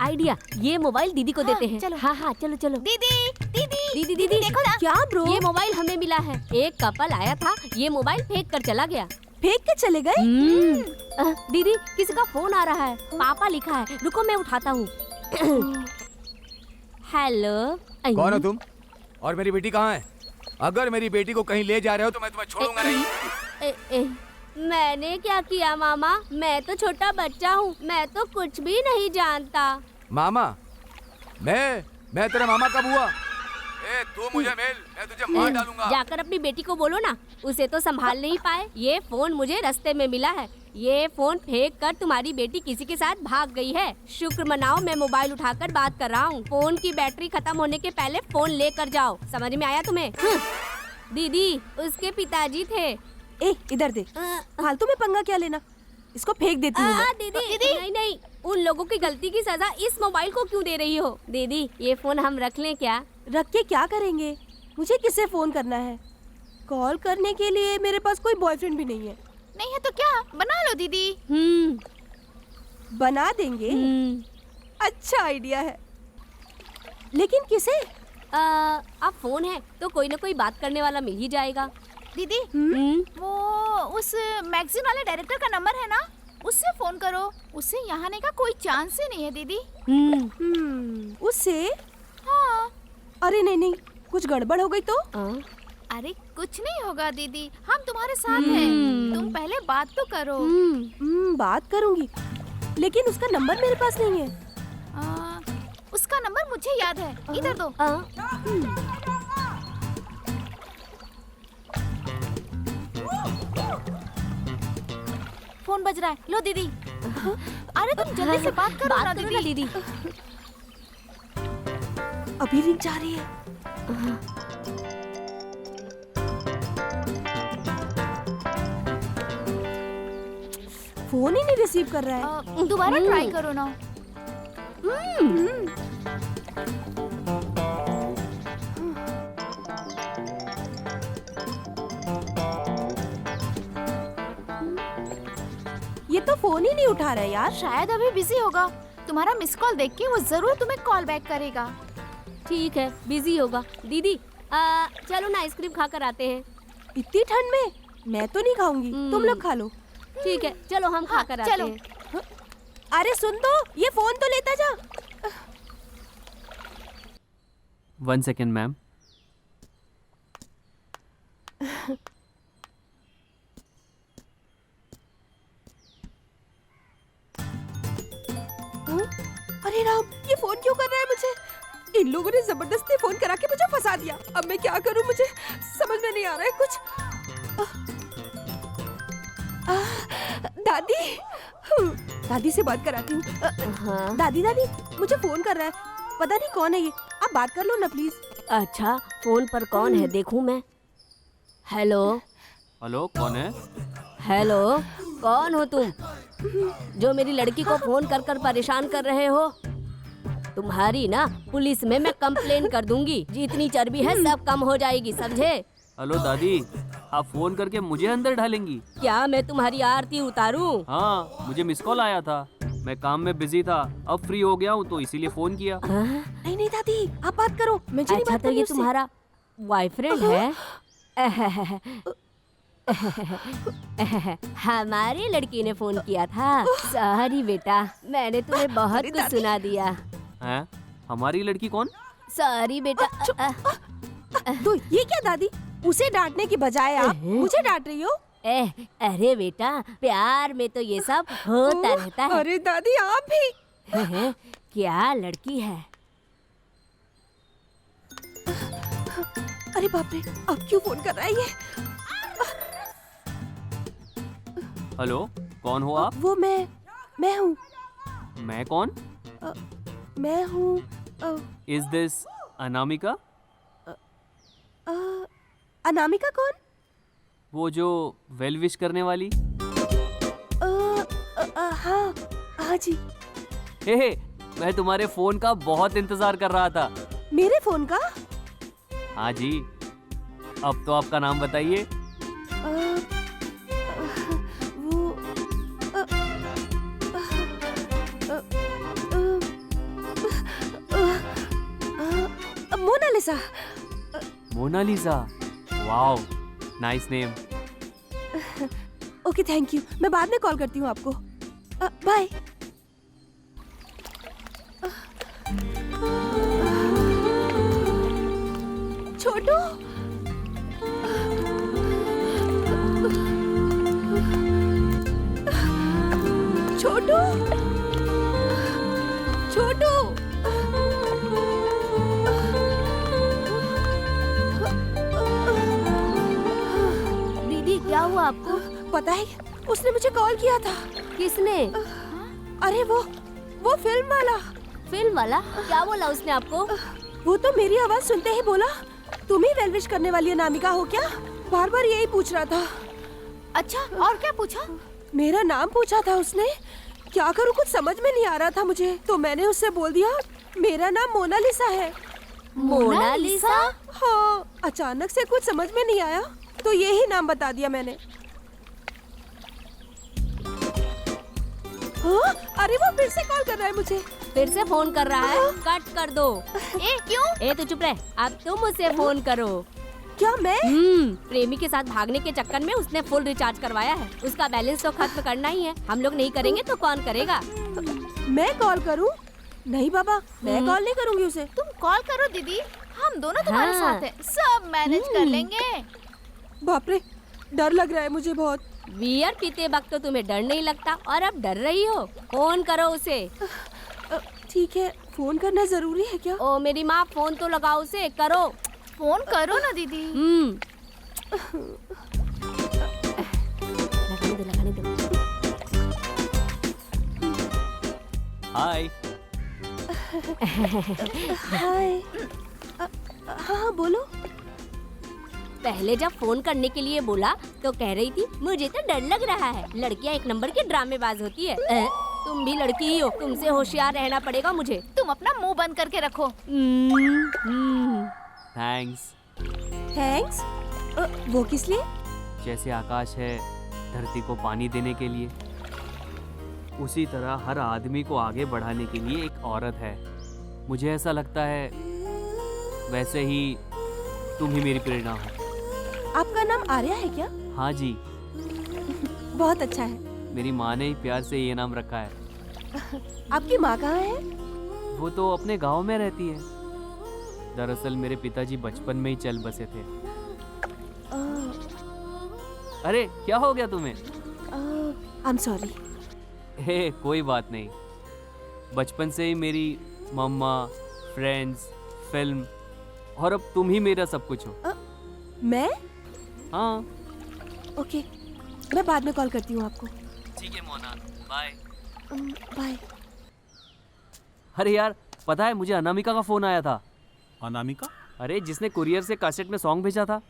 आइडिया, ये मोबाइल दीदी को देते हैं। चलो। हाँ चलो चलो। दीदी दीदी देखो ना। क्या ब्रो? ये मोबाइल हमें मिला है। एक कपल आया था, ये मोबाइल फेंक कर चला गया। फेंक के चले गए? दीदी किसी का फोन आ रहा है। पापा लिखा है, रुको मैं उठाता हूँ। हेलो। कौन हो तुम? और मेरी बेटी कहाँ है? अगर मेरी बेटी को कहीं ले जा रहे हो तो मैं तुम्हें छोड़ूंगा नहीं। मैंने क्या किया मामा? मैं तो छोटा बच्चा हूँ, मैं तो कुछ भी नहीं जानता। मामा? मैं तेरा मामा कब हुआ? तू मुझे मिल, मैं तुझे मार डालूंगा। जाकर अपनी बेटी को बोलो ना, उसे तो संभाल नहीं पाए। ये फोन मुझे रास्ते में मिला है। ये फोन फेंक कर तुम्हारी बेटी किसी के साथ भाग गई है। शुक्र मनाओ, मैं मोबाइल उठाकर बात कर रहा हूँ। फोन की बैटरी खत्म होने के पहले फोन लेकर जाओ। समझ में आया तुम्हें? दीदी उसके पिताजी थे। इधर दे। फालतू में पंगा क्या लेना, इसको फेंक देती हूँ मैं। दीदी नहीं, उन लोगों की गलती की सजा इस मोबाइल को क्यों दे रही हो? दीदी ये फोन हम रख लें क्या? रख के क्या करेंगे? मुझे किसे फोन करना है? कॉल करने के लिए मेरे पास कोई बॉयफ्रेंड भी नहीं है। नहीं है तो क्या, बना लो दीदी। बना देंगे। अच्छा आइडिया है। लेकिन किसे? आप फोन है तो कोई ना कोई बात करने वाला मिल ही जाएगा। दीदी वो उस मैगजीन वाले डायरेक्टर का नंबर है ना, उससे फोन करो। उससे यहाँ आने का कोई चांस ही नहीं है दीदी। उससे? हाँ। अरे नहीं, कुछ गड़बड़ हो गई तो? अरे कुछ नहीं होगा दीदी, हम तुम्हारे साथ हैं। तुम पहले बात तो करो। बात करूंगी, लेकिन उसका नंबर मेरे पास नहीं है। उसका नंबर मुझे याद है, इधर दो। फोन बज रहा है, लो दीदी। अरे तुम जल्दी से बात करो ना दीदी। अभी रिंग जा रही है। फोन ही नहीं रिसीव कर रहा है। दोबारा ट्राई करो ना। ये तो फोन ही नहीं उठा रहा है यार। शायद अभी बिजी होगा। तुम्हारा मिस कॉल देख के वो जरूर तुम्हें कॉल बैक करेगा। ठीक है, बिजी होगा। दीदी चलो ना आइसक्रीम खा कर आते हैं। इतनी ठंड में? मैं तो नहीं खाऊंगी, तुम लोग खा लो। ठीक है, चलो हम खा कर आते हैं। अरे सुन तो, ये फोन तो लेता जा। 1 सेकेंड मैम। अरे राम, ये फोन क्यों कर रहा है मुझे? इन लोगों ने जबरदस्ती फोन करा के मुझे फंसा दिया। अब मैं क्या करूं, मुझे समझ में नहीं आ रहा है कुछ। दादी, दादी से बात कराती हूँ। दादी मुझे फोन कर रहा है, पता नहीं कौन है ये। आप बात कर लो ना प्लीज। अच्छा, फोन पर कौन है देखूं मैं। हेलो हेलो, कौन है? हेलो, कौन हो तुम जो मेरी लड़की को फोन कर कर परेशान कर रहे हो? तुम्हारी ना पुलिस में मैं कंप्लेन कर दूंगी। जितनी चर्बी है सब कम हो जाएगी, समझे? हेलो दादी, आप फोन करके मुझे अंदर डालेंगी? क्या मैं तुम्हारी आरती उतारूं? हाँ, मुझे मिस कॉल आया था, मैं काम में बिजी था, अब फ्री हो गया हूँ तो इसीलिए फोन किया। नहीं दादी, आप बात करो। मैं अच्छा, तो ये तुम्हारा बॉयफ्रेंड है? हमारी लड़की ने फोन किया था। सॉरी बेटा, मैंने तुम्हें बहुत कुछ सुना दिया। हैं? हमारी लड़की कौन? सॉरी बेटा। तो ये क्या दादी, उसे डांटने की बजाय आप मुझे डांट रही हो? अरे बेटा, प्यार में तो ये सब होता रहता है। अरे दादी आप भी। क्या लड़की है? अरे बाप रे, अब क्यों फोन कर रहा है ये? हेलो, कौन हो आप? वो मैं हूँ। मैं कौन? मैं हूँ। Is this Anamika? अनामिका कौन? वो जो वेल विश करने वाली। हाँ जी। हे, मैं तुम्हारे फोन का बहुत इंतजार कर रहा था। मेरे फोन का? हाँ जी। अब तो आपका नाम बताइए। Monalisa. Monalisa, wow, nice name. Okay, thank you. मैं बाद में कॉल करती हूँ आपको। बाय। छोटू, छोटू, छोटू। दीदी, क्या हुआ आपको? पता है, उसने मुझे कॉल किया था। किसने? अरे वो फिल्म वाला। फिल्म वाला? क्या बोला उसने आपको? वो तो मेरी आवाज सुनते ही बोला, तुम ही वेल विश करने वाली अनामिका हो क्या? बार बार यही पूछ रहा था। अच्छा, और क्या पूछा? मेरा नाम पूछा था उसने। क्या करूं, कुछ समझ में नहीं आ रहा था मुझे, तो मैंने उससे बोल दिया मेरा नाम मोनालिसा है। मोनालिसा? हाँ, अचानक से कुछ समझ में नहीं आया तो यही नाम बता दिया मैंने। हाँ, अरे वो फिर से कॉल कर रहा है मुझे। फिर से फोन कर रहा है, कट कर दो। ए क्यों? ए तो चुप रह, अब तुम मुझसे फोन करो। क्या मैं? प्रेमी के साथ भागने के चक्कर में उसने फुल रिचार्ज करवाया है। उसका बैलेंस तो खत्म करना ही है। हम लोग नहीं करेंगे तो कौन करेगा? मैं कॉल करूं? नहीं बाबा, मैं कॉल नहीं करूंगी उसे। तुम कॉल करो दीदी, हम दोनों तुम्हारे हाँ। साथ हैं, सब मैनेज कर लेंगे। बाप रे, डर लग रहा है मुझे बहुत। बियर पीते वक्त तो तुम्हें डर नहीं लगता और अब डर रही हो। फोन करो उसे। ठीक है, फोन करना जरूरी है क्या? ओ मेरी माँ, फोन तो लगाओ उसे, करो। फोन करो ना दीदी। लगाने दो। हाय। हाय। हाँ बोलो। पहले जब फोन करने के लिए बोला तो कह रही थी मुझे तो डर लग रहा है। लड़कियां एक नंबर की ड्रामेबाज होती है। तुम भी लड़की ही हो, तुमसे होशियार रहना पड़ेगा मुझे। तुम अपना मुंह बंद करके रखो। थैंक्स। थैंक्स? वो किस लिए? जैसे आकाश है धरती को पानी देने के लिए, उसी तरह हर आदमी को आगे बढ़ाने के लिए एक औरत है। मुझे ऐसा लगता है वैसे ही तुम ही मेरी प्रेरणा हो। आपका नाम आर्या है क्या? हाँ जी। बहुत अच्छा है। मेरी माँ ने ही प्यार से ये नाम रखा है। आपकी माँ कहाँ है? वो तो अपने गांव में रहती है। दरअसल मेरे पिताजी बचपन में ही चल बसे थे। अरे क्या हो गया तुम्हें? आई एम सॉरी। हे कोई बात नहीं। बचपन से ही मेरी मम्मा, फ्रेंड्स, फिल्म और अब तुम ही मेरा सब कुछ हो। मैं? हाँ। ओके, मैं बाद में कॉल करती हूँ आपको। ठीक है मोना, बाय। बाय। अरे यार, पता है मुझे अनामिका का फोन आया था। अनामिका? अरे जिसने कुरियर से कैसेट में सॉन्ग भेजा था।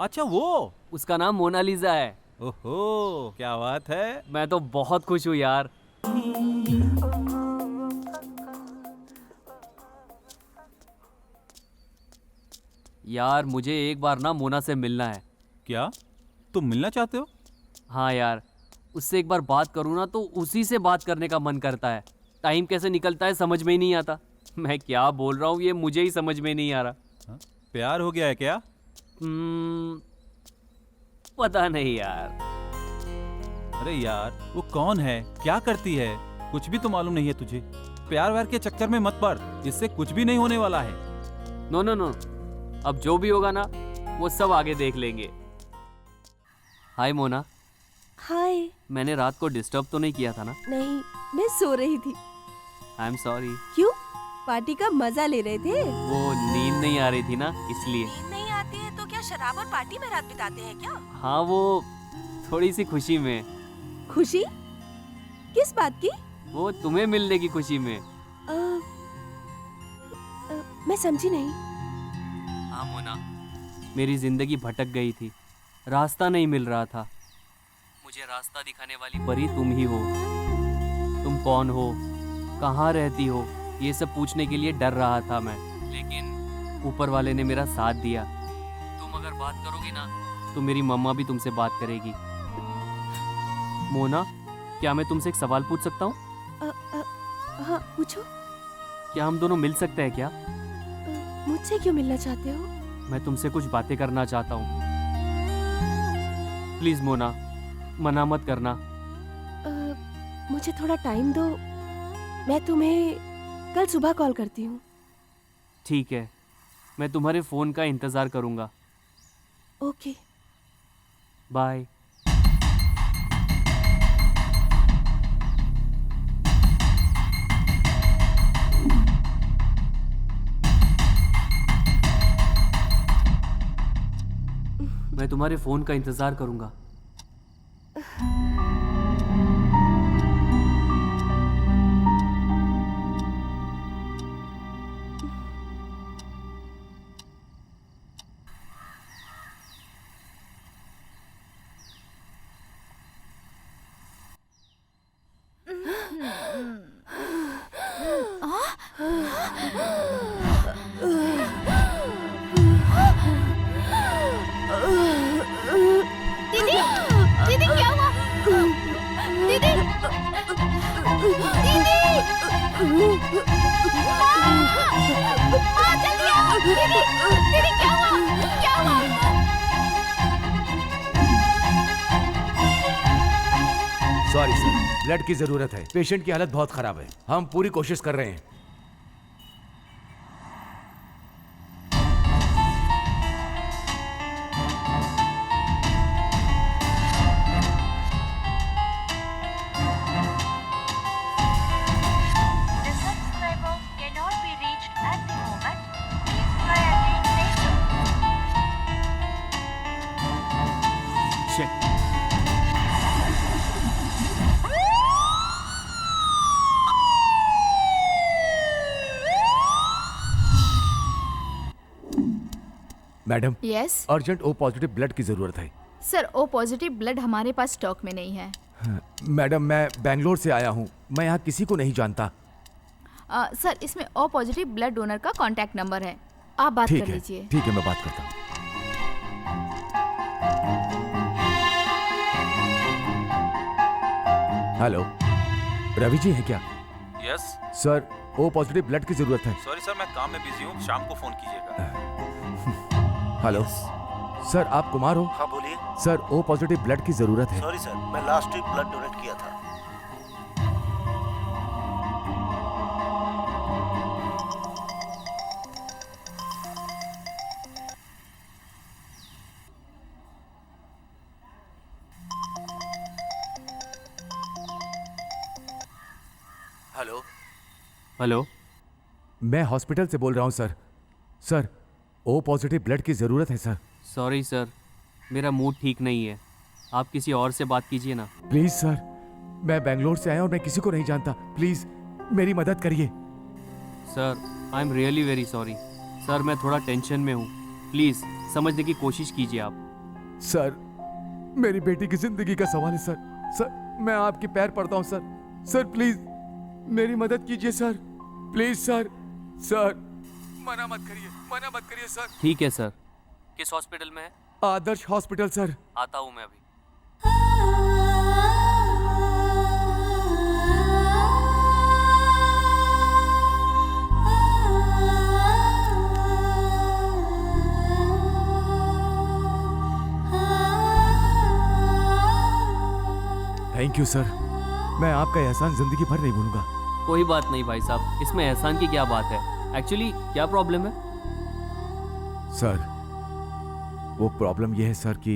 अच्छा वो? उसका नाम मोनालिसा है। ओहो, क्या बात है। मैं तो बहुत खुश हूँ यार। यार मुझे एक बार ना मोना से मिलना है। क्या तुम मिलना चाहते हो? हाँ यार, उससे एक बार बात करूँ ना तो उसी से बात करने का मन करता है। टाइम कैसे निकलता है समझ में ही नहीं आता। मैं क्या बोल रहा हूँ ये मुझे ही समझ में नहीं आ रहा। प्यार हो गया है क्या? पता नहीं यार। अरे यार वो कौन है, क्या करती है, कुछ भी तो मालूम नहीं है तुझे। प्यार व्यार के चक्कर में मत पड़, इससे कुछ भी नहीं होने वाला है। नो नो नो, अब जो भी होगा ना वो सब आगे देख लेंगे। हाय मोना। हाय। मैंने रात को डिस्टर्ब तो नहीं किया था ना? नहीं, मैं सो रही थी। आई एम सॉरी। क्यों? पार्टी का मजा ले रहे थे? वो नींद नहीं आ रही थी ना इसलिए। नींद नहीं आती है तो क्या शराब और पार्टी में रात बिताते हैं क्या? हाँ वो थोड़ी सी खुशी में। खुशी? किस बात की? वो तुम्हें मिलने की खुशी में। मैं समझी नहीं। हाँ मोना, मेरी जिंदगी भटक गई थी, रास्ता नहीं मिल रहा था। मुझे रास्ता दिखाने वाली परी तुम ही हो। तुम कौन हो, कहाँ रहती हो, ये सब पूछने के लिए डर रहा था मैं, लेकिन ऊपर वाले ने मेरा साथ दिया। तुम अगर बात करोगी ना तो मेरी मम्मा भी तुमसे बात करेगी। मोना, क्या मैं तुमसे एक सवाल पूछ सकता हूँ? हाँ पूछो। क्या हम दोनों मिल सकते हैं क्या? मुझसे क्यों मिलना चाहते हो? मैं तुमसे कुछ बातें करना चाहता हूँ। प्लीज मोना, मना मत करना। मुझे थोड़ा टाइम दो, मैं तुम्हें कल सुबह कॉल करती हूँ। ठीक है, मैं तुम्हारे फोन का इंतजार करूंगा। Okay, bye. मैं तुम्हारे फोन का इंतजार करूंगा। दीदी, दीदी क्या हुआ? दीदी, दीदी, जल्दी आओ। दीदी, दीदी क्या हुआ? क्या हुआ? सॉरी सर, ब्लड की जरूरत है। पेशेंट की हालत बहुत खराब है। हम पूरी कोशिश कर रहे हैं। Madam, yes urgent O positive blood की जरूरत है। सर, ओ पॉजिटिव ब्लड हमारे पास स्टॉक में नहीं है। मैडम, मैं बेंगलोर से आया हूँ। मैं यहाँ किसी को नहीं जानता। सर, इसमें ओ पॉजिटिव ब्लड डोनर का कांटेक्ट नंबर है, आप बात कर लीजिए। ठीक है, मैं बात करता हूँ। हेलो, रवि जी हैं क्या? Yes sir, O positive blood की जरूरत है। सॉरी सर, मैं काम में बिजी हूँ, शाम को फोन कीजिएगा। हेलो सर, आप कुमार हो? हाँ बोलिए। सर, ओ पॉजिटिव ब्लड की जरूरत है। सॉरी सर, मैं लास्ट वीक ब्लड डोनेट किया था। हेलो हेलो, मैं हॉस्पिटल से बोल रहा हूँ sir. Sir, O positive blood की ज़रूरत है सर। सॉरी सर, मेरा मूड ठीक नहीं है। आप किसी और से बात कीजिए ना। प्लीज़ सर, मैं बेंगलोर से आया और मैं किसी को नहीं जानता। प्लीज़ मेरी मदद करिए। Sir, I am really very sorry. Sir, मैं थोड़ा टेंशन में हूँ। प्लीज़ समझने की कोशिश कीजिए आप। सर, मेरी बेटी की ज़िंदगी का सवाल है सर। सर, मैं आपके पैर पड़ता हूँ सर। सर प्लीज़ मेरी मदद कीजिए सर। Please sir. सर, मना मत करिए सर। ठीक है सर। किस हॉस्पिटल में है? आदर्श हॉस्पिटल सर। आता हूँ मैं अभी। Thank you sir. मैं आपका एहसान जिंदगी भर नहीं भूलूंगा। कोई बात नहीं भाई साहब, इसमें एहसान की क्या बात है। एक्चुअली क्या प्रॉब्लम है? सर, वो प्रॉब्लम ये है सर कि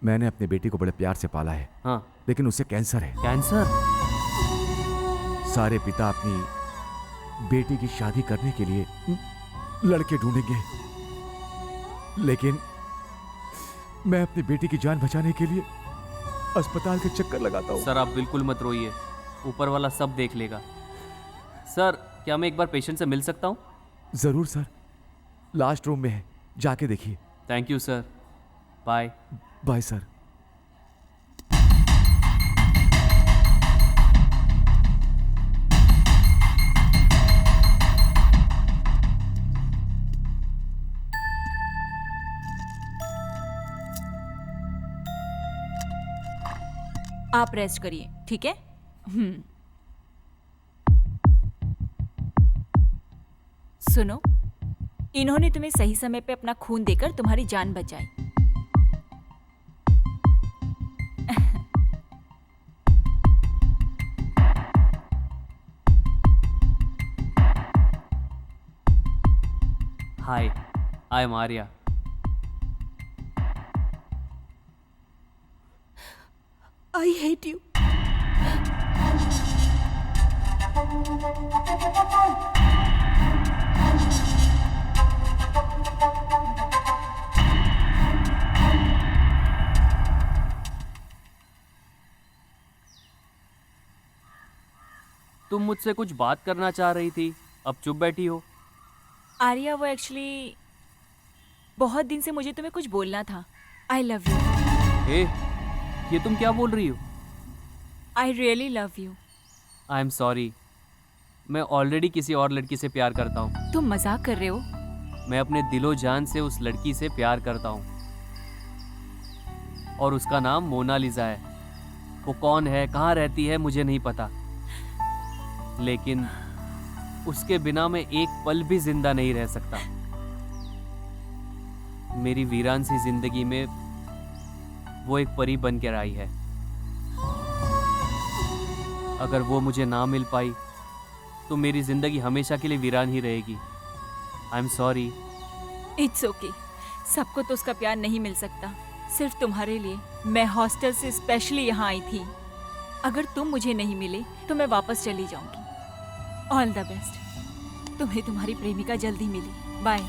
मैंने अपनी बेटी को बड़े प्यार से पाला है। हाँ। लेकिन उसे कैंसर है। कैंसर? सारे पिता अपनी बेटी की शादी करने के लिए लड़के ढूंढेंगे, लेकिन मैं अपनी बेटी की जान बचाने के लिए अस्पताल के चक्कर लगाता हूँ। सर, आप बिल्कुल मत रोइए, ऊपर वाला सब देख लेगा। सर, क्या मैं एक बार पेशेंट से मिल सकता हूँ? जरूर सर, लास्ट रूम में है, जाके देखिए। Thank you sir, bye. Bye sir. आप रेस्ट करिए, ठीक है? सुनो, इन्होंने तुम्हें सही समय पे अपना खून देकर तुम्हारी जान बचाई। Hi, I am Arya. I hate you. तुम मुझसे कुछ बात करना चाह रही थी, अब चुप बैठी हो। आर्या, वो एक्चुअली बहुत दिन से मुझे तुम्हें कुछ बोलना था। आई लव यू। ये तुम क्या बोल रही हो? I really love you. I am sorry, मैं ऑलरेडी किसी और लड़की से प्यार करता हूँ। तुम मजाक कर रहे हो? मैं अपने दिलो जान से उस लड़की से प्यार करता हूँ और उसका नाम मोनालिसा है। वो कौन है, कहाँ रहती है, मुझे नहीं पता। लेकिन उसके बिना मैं एक पल भी जिंदा नहीं रह सकता। मेरी वीरान सी जिंदगी में वो एक परी बन कर आई है। अगर वो मुझे ना मिल पाई तो मेरी जिंदगी हमेशा के लिए वीरान ही रहेगी। आई एम सॉरी। It's okay. सबको तो उसका प्यार नहीं मिल सकता। सिर्फ तुम्हारे लिए मैं हॉस्टल से स्पेशली यहाँ आई थी। अगर तुम मुझे नहीं मिले तो मैं वापस चली जाऊंगी। All the best. तुम्हें तुम्हारी प्रेमिका जल्दी मिले। Bye.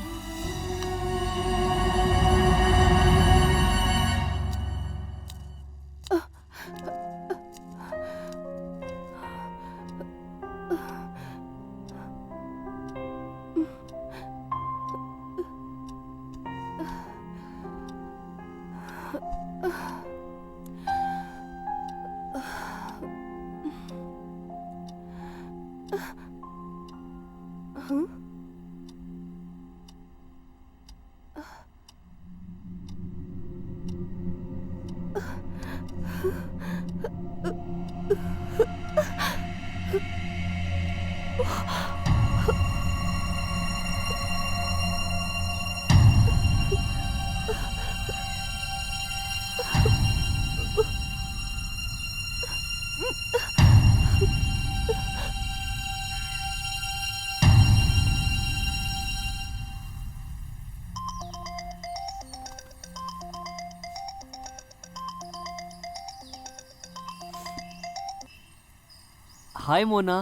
Hi Mona.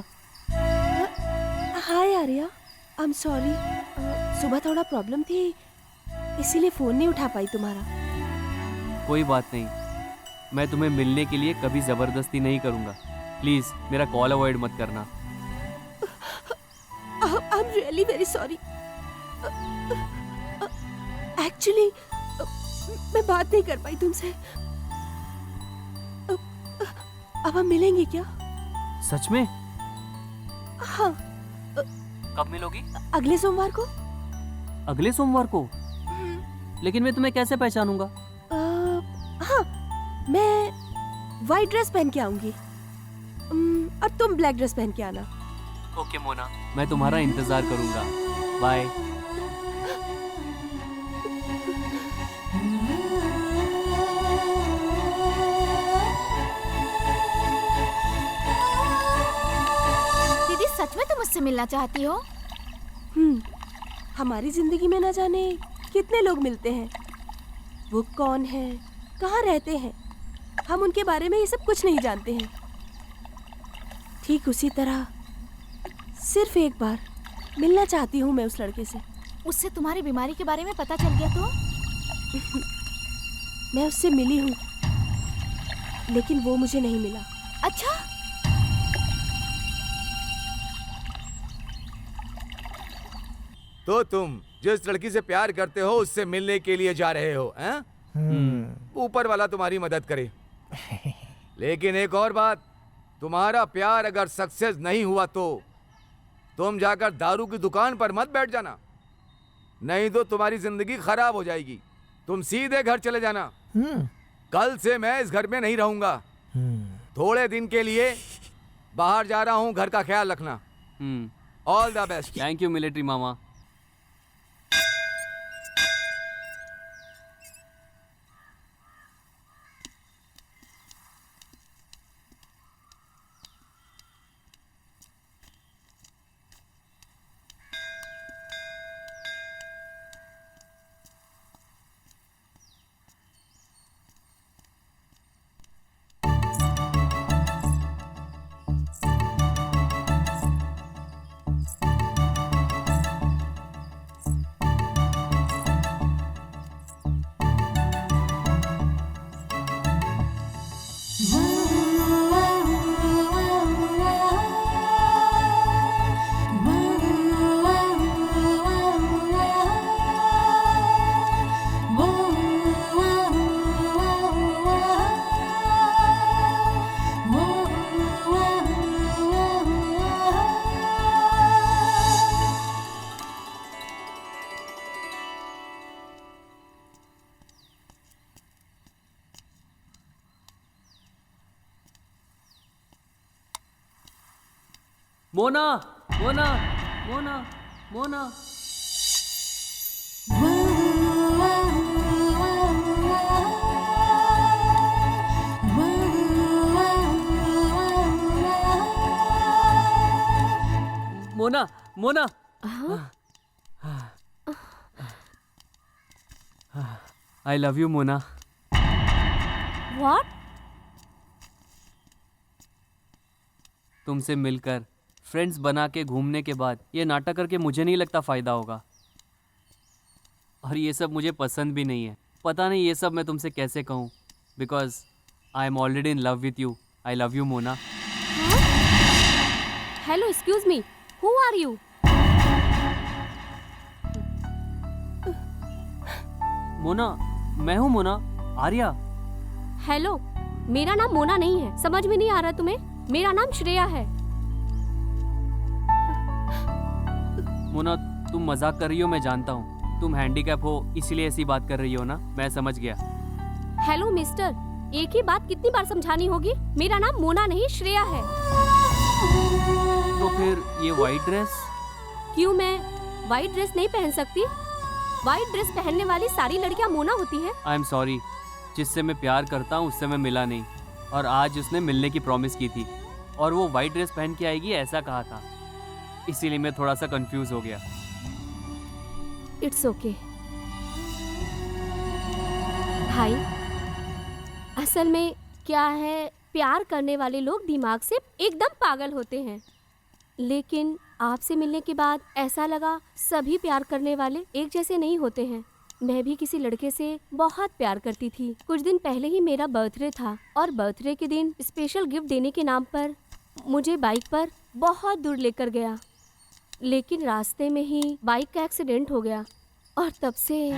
Hi Arya, I am sorry. सुबह थोड़ा प्रॉब्लम थी, इसीलिए फोन नहीं उठा पाई तुम्हारा। कोई बात नहीं, मैं तुम्हें मिलने के लिए कभी जबरदस्ती नहीं करूंगा। प्लीज मेरा कॉल अवॉइड मत करना। I am really very sorry. Actually मैं बात नहीं कर पाई तुमसे। अब हम मिलेंगे क्या? सच में? हाँ। कब मिलोगी? अगले सोमवार को। अगले सोमवार को? लेकिन मैं तुम्हें कैसे पहचानूंगा? हाँ, मैं वाइट ड्रेस पहन के आऊंगी और तुम ब्लैक ड्रेस पहन के आना। ओके मोना, मैं तुम्हारा इंतजार करूंगा। बाय। दीदी, सच में तुम मुझसे मिलना चाहती हो? हमारी जिंदगी में ना जाने कितने लोग मिलते हैं। वो कौन है, कहाँ रहते हैं, हम उनके बारे में ये सब कुछ नहीं जानते हैं। ठीक उसी तरह सिर्फ एक बार मिलना चाहती हूँ मैं उस लड़के से। उससे तुम्हारी बीमारी के बारे में पता चल गया तो? मैं उससे मिली हूँ, लेकिन वो मुझे नहीं मिला। अच्छा, तो तुम जिस लड़की से प्यार करते हो उससे मिलने के लिए जा रहे हो, हैं? ऊपर वाला तुम्हारी मदद करे। लेकिन एक और बात, तुम्हारा प्यार अगर सक्सेस नहीं हुआ तो तुम जाकर दारू की दुकान पर मत बैठ जाना, नहीं तो तुम्हारी जिंदगी खराब हो जाएगी। तुम सीधे घर चले जाना। कल से मैं इस घर में नहीं रहूंगा। थोड़े दिन के लिए बाहर जा रहा हूं, घर का ख्याल रखना। All the best. Thank you military mama. Mona Mona Mona Mona. Mona Mona. I love you Mona. What? तुमसे मिलकर फ्रेंड्स बना के घूमने के बाद ये नाटक करके मुझे नहीं लगता फ़ायदा होगा, और ये सब मुझे पसंद भी नहीं है। पता नहीं ये सब मैं तुमसे कैसे कहूँ, because I am already in love with you. I love you Mona. Hello, excuse me, who are you? Mona, मैं हूँ मोना, आर्या। हेलो, मेरा नाम मोना नहीं है, समझ में नहीं आ रहा तुम्हें? मेरा नाम श्रेया है। मोना, तुम मजाक कर रही हो, मैं जानता हूँ। तुम हैंडीकैप हो इसलिए ऐसी बात कर रही हो ना, मैं समझ गया। हेलो मिस्टर, एक ही बात कितनी बार समझानी होगी? मेरा नाम मोना नहीं श्रेया है। तो फिर ये वाइट ड्रेस? क्यों मैं वाइट ड्रेस नहीं पहन सकती? वाइट ड्रेस पहनने वाली सारी लड़कियां मोना होती है। आई एम सॉरी, जिससे मैं प्यार करता हूँ उससे मैं मिला नहीं, और आज उसने मिलने की प्रॉमिस की थी और वो वाइट ड्रेस पहन के आएगी ऐसा कहा था, इसीलिए मैं थोड़ा सा कंफ्यूज हो गया। इट्स ओके भाई, असल में क्या है, प्यार करने वाले लोग दिमाग से एकदम पागल होते हैं, लेकिन आपसे मिलने के बाद ऐसा लगा सभी प्यार करने वाले एक जैसे नहीं होते हैं। मैं भी किसी लड़के से बहुत प्यार करती थी। कुछ दिन पहले ही मेरा बर्थडे था और बर्थडे के दिन स्पेशल गिफ्ट देने के नाम पर मुझे बाइक पर बहुत दूर लेकर गया, लेकिन रास्ते में ही बाइक का एक्सीडेंट हो गया और तब से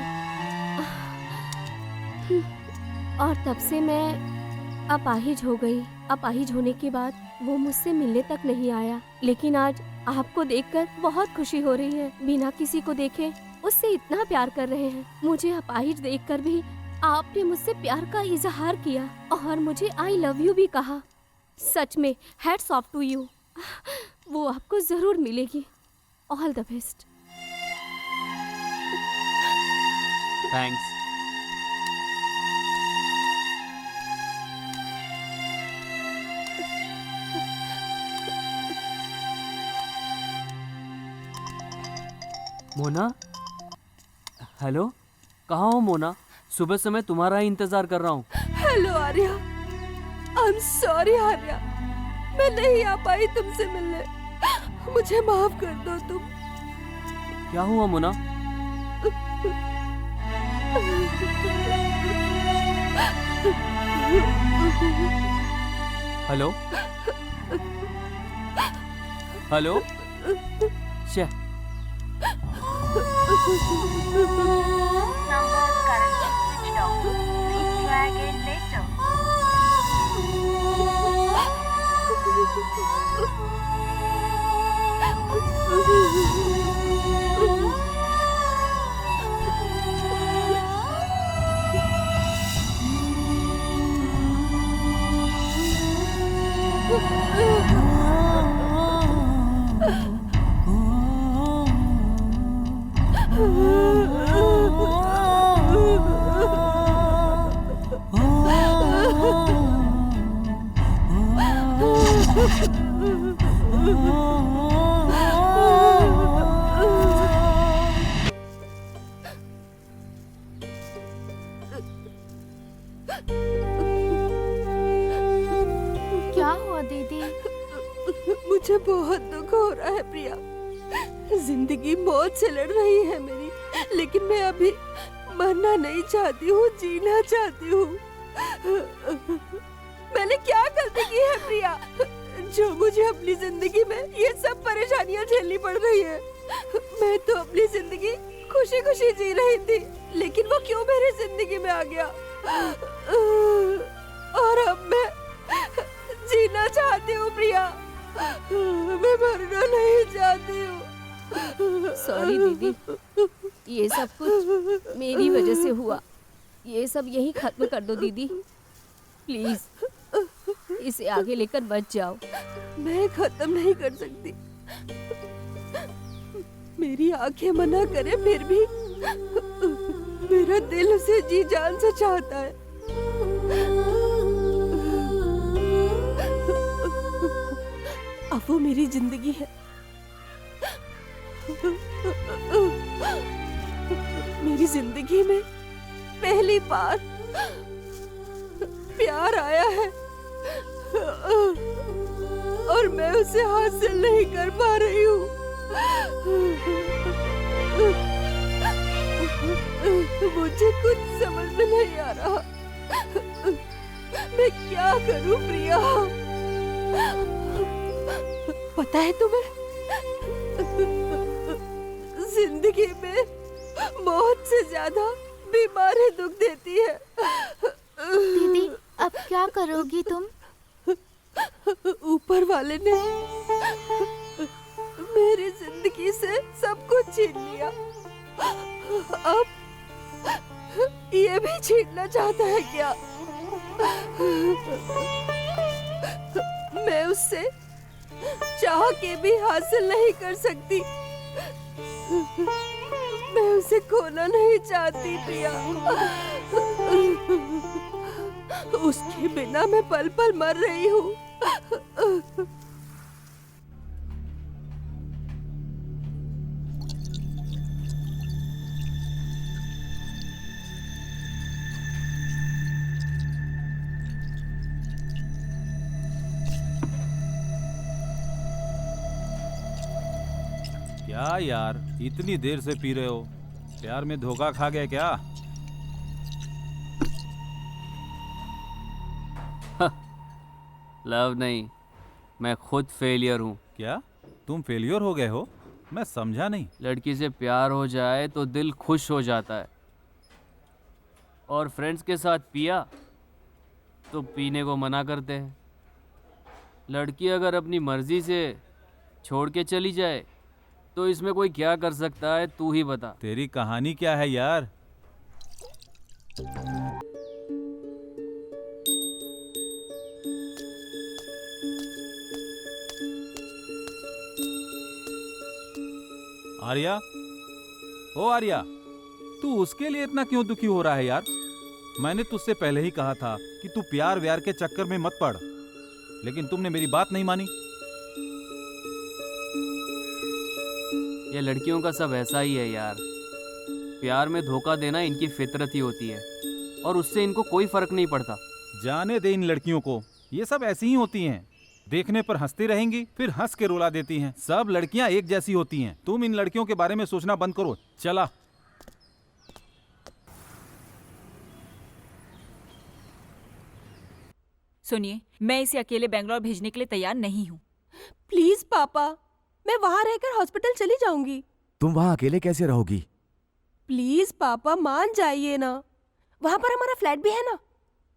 मैं अपाहिज हो गई। अपाहिज होने के बाद वो मुझसे मिलने तक नहीं आया, लेकिन आज आपको देखकर बहुत खुशी हो रही है। बिना किसी को देखे उससे इतना प्यार कर रहे हैं। मुझे अपाहिज देखकर भी आपने मुझसे प्यार का इजहार किया और मुझे आई लव यू भी कहा। सच में हैट्स ऑफ टू यू। वो आपको जरूर मिलेगी। All the best. Thanks. Mona, hello, कहाँ हो मोना? सुबह से मैं तुम्हारा ही इंतजार कर रहा हूँ। Hello Arya, I am sorry Arya, मैं नहीं आ पाई तुमसे मिलने, मुझे माफ कर दो तुम। क्या हुआ मोना? हेलो हेलो, शे क्या हुआ दीदी? मुझे बहुत दुख हो रहा है प्रिया। जिंदगी मौत से लड़ रही है मेरी, लेकिन मैं अभी मरना नहीं चाहती हूँ, जीना चाहती हूँ। मैंने क्या गलती की है प्रिया, जो मुझे अपनी जिंदगी में ये सब परेशानियाँ झेलनी पड़ रही है? मैं तो अपनी जिंदगी खुशी खुशी जी रही थी, लेकिन वो क्यों मेरी जिंदगी में आ गया? और अब मैं जीना चाहती हूँ प्रिया, मैं मरना नहीं चाहती हूँ। सॉरी दीदी, ये सब कुछ मेरी वजह से हुआ। ये सब यही खत्म कर दो दीदी, प्लीज। इसे आगे लेकर बच जाओ। मैं खत्म नहीं कर सकती। मेरी आंखें मना करे फिर भी मेरा दिल उसे जी जान से चाहता है। अब वो मेरी जिंदगी है। मेरी जिंदगी में पहली बार प्यार आया है और मैं उसे हासिल नहीं कर पा रही हूँ। मुझे कुछ समझ में नहीं आ रहा। मैं क्या करूं प्रिया? पता है तुम्हें, जिंदगी में मौत से ज्यादा बीमारी दुख देती है। दीदी अब क्या करोगी तुम? ऊपर वाले ने मेरी जिंदगी से सब कुछ छीन लिया, अब ये भी छीनना चाहता है क्या? मैं उससे चाह के भी हासिल नहीं कर सकती। मैं उसे खोना नहीं चाहती प्रिया। उसके बिना मैं पल पल मर रही हूँ। क्या यार, इतनी देर से पी रहे हो? प्यार में धोखा खा गए क्या? लव नहीं, मैं खुद फेलियर हूँ। क्या तुम फेलियर हो गए हो? मैं समझा नहीं। लड़की से प्यार हो जाए तो दिल खुश हो जाता है, और फ्रेंड्स के साथ पिया तो पीने को मना करते हैं। लड़की अगर अपनी मर्जी से छोड़ के चली जाए तो इसमें कोई क्या कर सकता है, तू ही बता। तेरी कहानी क्या है यार? आर्या, ओ आर्या, तू उसके लिए इतना क्यों दुखी हो रहा है यार? मैंने तुझसे पहले ही कहा था कि तू प्यार व्यार के चक्कर में मत पड़, लेकिन तुमने मेरी बात नहीं मानी। ये लड़कियों का सब ऐसा ही है यार। प्यार में धोखा देना इनकी फितरत ही होती है, और उससे इनको कोई फर्क नहीं पड़ता। जाने दे इन लड़कियों को, ये सब ऐसी ही होती हैं। देखने पर हंसती रहेंगी, फिर हंस के रुला देती हैं। सब लड़कियां एक जैसी होती हैं। तुम इन लड़कियों के बारे में सोचना बंद करो। चला। सुनिए, मैं इसे अकेले बेंगलोर भेजने के लिए तैयार नहीं हूँ। प्लीज पापा, मैं वहां रहकर हॉस्पिटल चली जाऊंगी। तुम वहां अकेले कैसे रहोगी? प्लीज पापा मान जाइए ना, वहां पर हमारा फ्लैट भी है ना,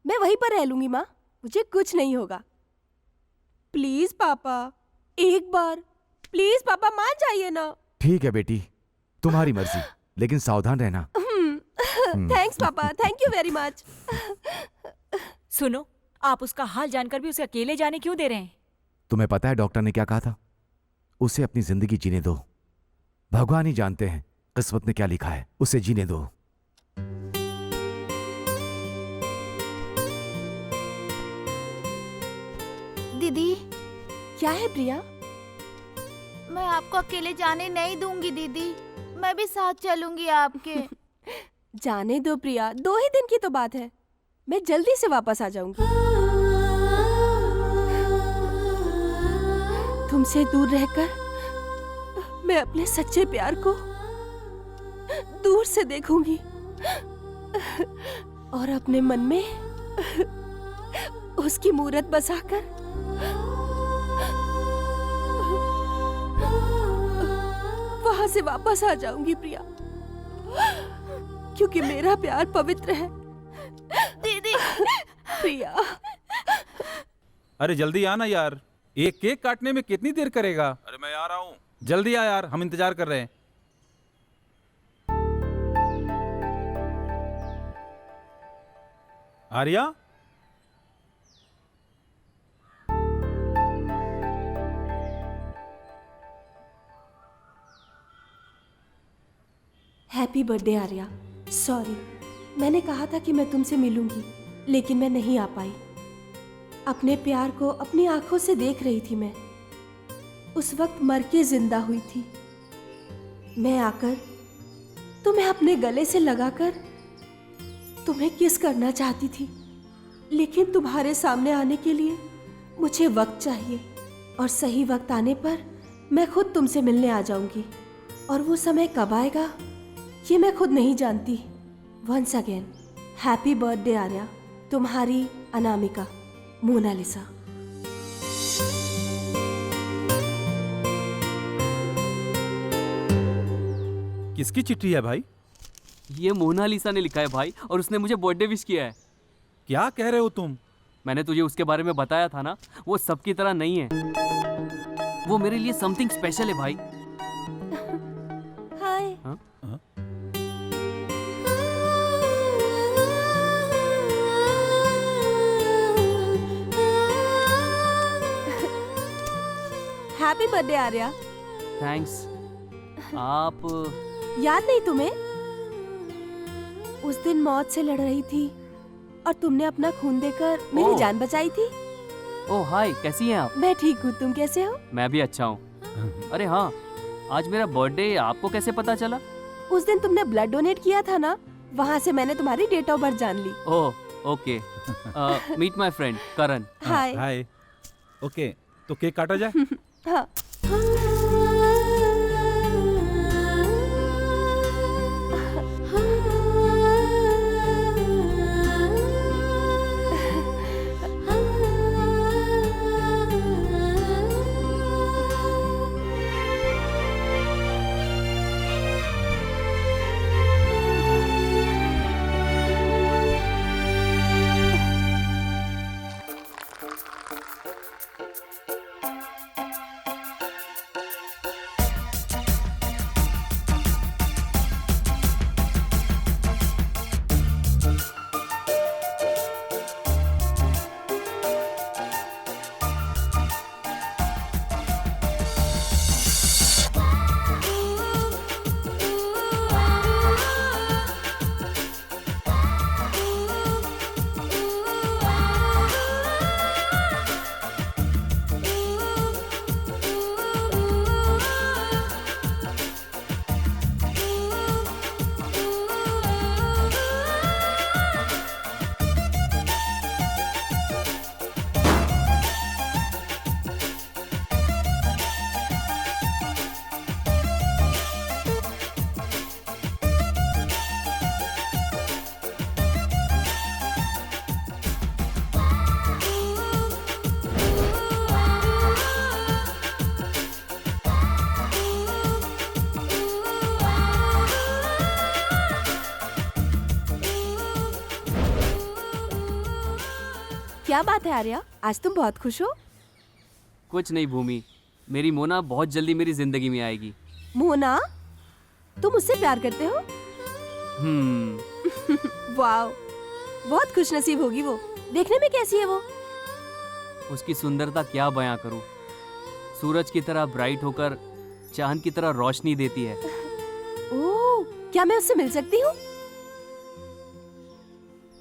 मैं वहीं पर रह लूंगी माँ, मुझे कुछ नहीं होगा। प्लीज पापा, एक बार प्लीज पापा मान जाइए ना। ठीक है बेटी, तुम्हारी मर्जी, लेकिन सावधान रहना। थैंक्स पापा, थैंक यू वेरी मच। सुनो, आप उसका हाल जानकर भी उसे अकेले जाने क्यों दे रहे हैं? तुम्हें पता है डॉक्टर ने क्या कहा था? उसे अपनी जिंदगी जीने दो। भगवान ही जानते हैं किस्मत ने क्या लिखा है, उसे जीने दो। दीदी, क्या है प्रिया? मैं आपको अकेले जाने नहीं दूंगी दीदी, मैं भी साथ चलूंगी आपके। जाने दो प्रिया, 2 ही दिन की तो बात है, मैं जल्दी से वापस आ जाऊंगी। तुमसे दूर रहकर मैं अपने सच्चे प्यार को दूर से देखूंगी और अपने मन में उसकी मूरत बसाकर वहां से वापस आ जाऊंगी प्रिया, क्योंकि मेरा प्यार पवित्र है। दीदी प्रिया, अरे जल्दी आना यार, एक केक काटने में कितनी देर करेगा? अरे मैं आ रहा हूँ, जल्दी आ यार, हम इंतजार कर रहे हैं। Arya, happy birthday Arya. Sorry, मैंने कहा था कि मैं तुमसे मिलूंगी, लेकिन मैं नहीं आ पाई। अपने प्यार को अपनी आंखों से देख रही थी मैं। उस वक्त मर के जिंदा हुई थी। मैं आकर तुम्हें अपने गले से लगाकर तुम्हें किस करना चाहती थी, लेकिन तुम्हारे सामने आने के लिए मुझे वक्त चाहिए, और सही वक्त आने पर मैं खुद तुमसे मिलने आ जाऊंगी। और वो समय कब आएगा ये मैं खुद नहीं जानती। Once again happy birthday Arya. तुम्हारी अनामिका, मोनालिसा। किसकी चिट्ठी है भाई? ये मोनालिसा ने लिखा है भाई, और उसने मुझे बर्थडे विश किया है। क्या कह रहे हो तुम? मैंने तुझे उसके बारे में बताया था ना, वो सबकी तरह नहीं है। वो मेरे लिए समथिंग स्पेशल है भाई। Hi. Happy birthday Arya. Thanks. आप याद नहीं तुम्हें? उस दिन मौत से लड़ रही थी और तुमने अपना खून देकर मेरी जान बचाई थी। ओह हाय, कैसी हैं आप? मैं ठीक हूँ, तुम कैसे हो? मैं भी अच्छा हूँ। अरे हाँ, आज मेरा बर्थडे आपको कैसे पता चला? उस दिन तुमने ब्लड डोनेट किया था ना, वहाँ से मैंने तुम्हारी डेट ऑफ बर्थ जान ली। Oh okay. Meet my friend Karan. Hi. Hi. Okay, तो केक काटा जाए? हाँ। क्या बात है आर्या, आज तुम बहुत खुश हो? कुछ नहीं भूमि, मेरी मोना बहुत जल्दी मेरी जिंदगी में आएगी। मोना, तुम उससे प्यार करते हो? वाओ, बहुत खुशनसीब होगी वो। देखने में कैसी है वो? उसकी सुंदरता क्या बयां करूं। सूरज की तरह ब्राइट होकर चांद की तरह रोशनी देती है। ओह, क्या मैं उससे मिल सकती हूँ?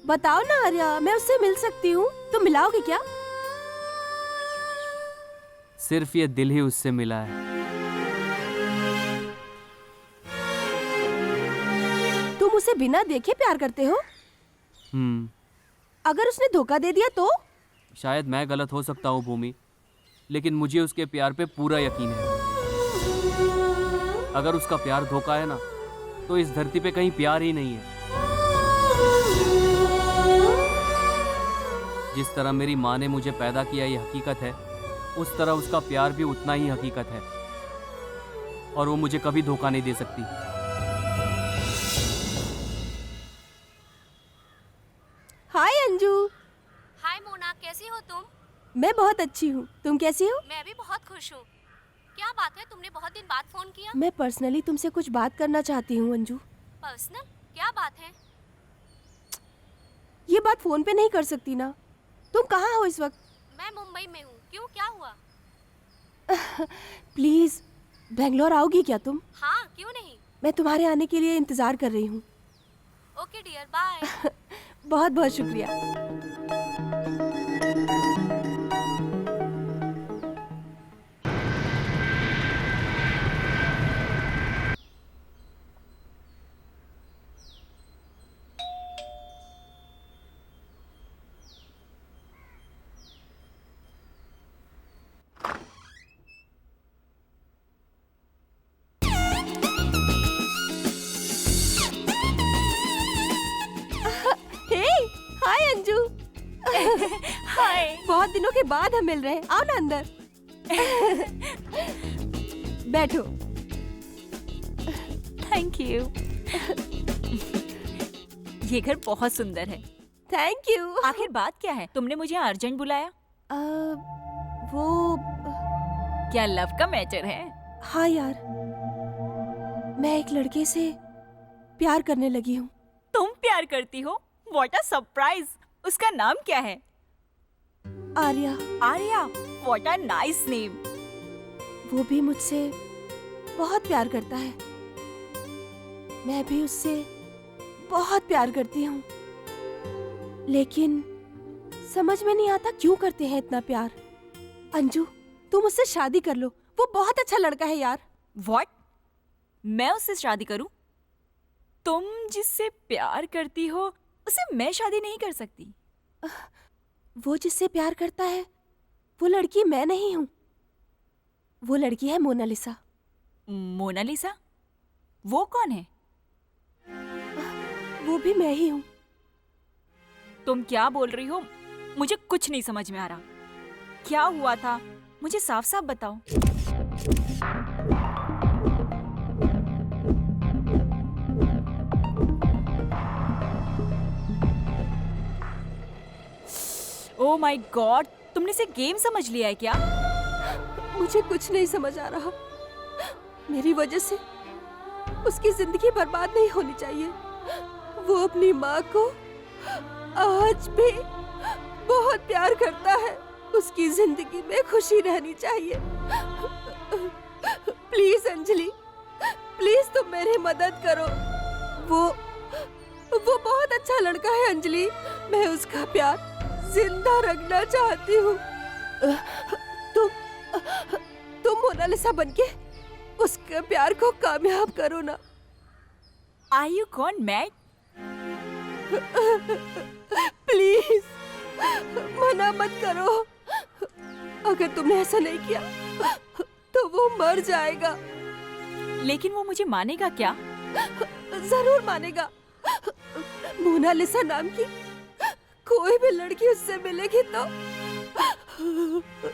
बताओ ना आर्या, मैं उससे मिल सकती हूँ, तुम मिलाओगे क्या? सिर्फ ये दिल ही उससे मिला है। तुम उसे बिना देखे प्यार करते हो? अगर उसने धोखा दे दिया तो? शायद मैं गलत हो सकता हूँ भूमि, लेकिन मुझे उसके प्यार पे पूरा यकीन है। अगर उसका प्यार धोखा है ना, तो इस धरती पे कहीं प्यार ही नहीं है। जिस तरह मेरी माँ ने मुझे पैदा किया ये हकीकत है, उस तरह उसका प्यार भी उतना ही हकीकत है, और वो मुझे कभी धोखा नहीं दे सकती। हाय अंजू। हाय मोना, कैसी हो तुम? मैं बहुत अच्छी हूँ, तुम कैसी हो? मैं भी बहुत खुश हूँ। क्या बात है, तुमने बहुत दिन बाद फोन किया? मैं पर्सनली तुमसे कुछ बात करना चाहती हूँ अंजू। पर्सनल? क्या बात है? ये बात फोन पे नहीं कर सकती ना। तुम कहाँ हो इस वक्त? मैं मुंबई में हूँ। क्यों, क्या हुआ? प्लीज, बेंगलोर आओगी क्या तुम? हाँ, क्यों नहीं। मैं तुम्हारे आने के लिए इंतजार कर रही हूँ। Okay dear, bye. बहुत बहुत शुक्रिया। हे, हाय अंजू। हाय। बहुत दिनों के बाद हम मिल रहे हैं। आओ ना अंदर। बैठो। Thank you. ये घर बहुत सुंदर है। Thank you. आखिर बात क्या है? तुमने मुझे अर्जेंट बुलाया? वो क्या लव का मैटर है? हाँ यार, मैं एक लड़के से प्यार करने लगी हूँ। तुम प्यार करती हो? What a surprise! उसका नाम क्या है? Arya. Arya? What a nice name! वो भी मुझसे बहुत प्यार करता है। मैं भी उससे बहुत प्यार करती हूँ, लेकिन समझ में नहीं आता क्यों करते हैं इतना प्यार। अंजू, तुम उससे शादी कर लो। वो बहुत अच्छा लड़का है यार। What? मैं उससे शादी करूं? तुम जिससे प्यार करती हो उसे मैं शादी नहीं कर सकती। वो जिससे प्यार करता है वो लड़की मैं नहीं हूँ। वो लड़की है मोनालिसा। मोनालिसा? वो कौन है? वो भी मैं ही हूँ। तुम क्या बोल रही हो? मुझे कुछ नहीं समझ में आ रहा। क्या हुआ था? मुझे साफ साफ बताओ। ओह माय गॉड, तुमने इसे गेम समझ लिया है क्या? मुझे कुछ नहीं समझ आ रहा। मेरी वजह से उसकी जिंदगी बर्बाद नहीं होनी चाहिए। वो अपनी माँ को आज भी बहुत प्यार करता है। उसकी जिंदगी में खुशी रहनी चाहिए। प्लीज अंजलि, प्लीज तुम मेरी मदद करो। वो बहुत अच्छा लड़का है अंजलि। मैं उसका प्यार जिंदा रखना चाहती हूँ। तुम मोनालिसा बनके उसके प्यार को कामयाब करो ना। Are you gone mad? Please मना मत करो। अगर तुमने ऐसा नहीं किया तो वो मर जाएगा। लेकिन वो मुझे मानेगा क्या? जरूर मानेगा। मोनालिसा नाम की कोई भी लड़की उससे मिलेगी तो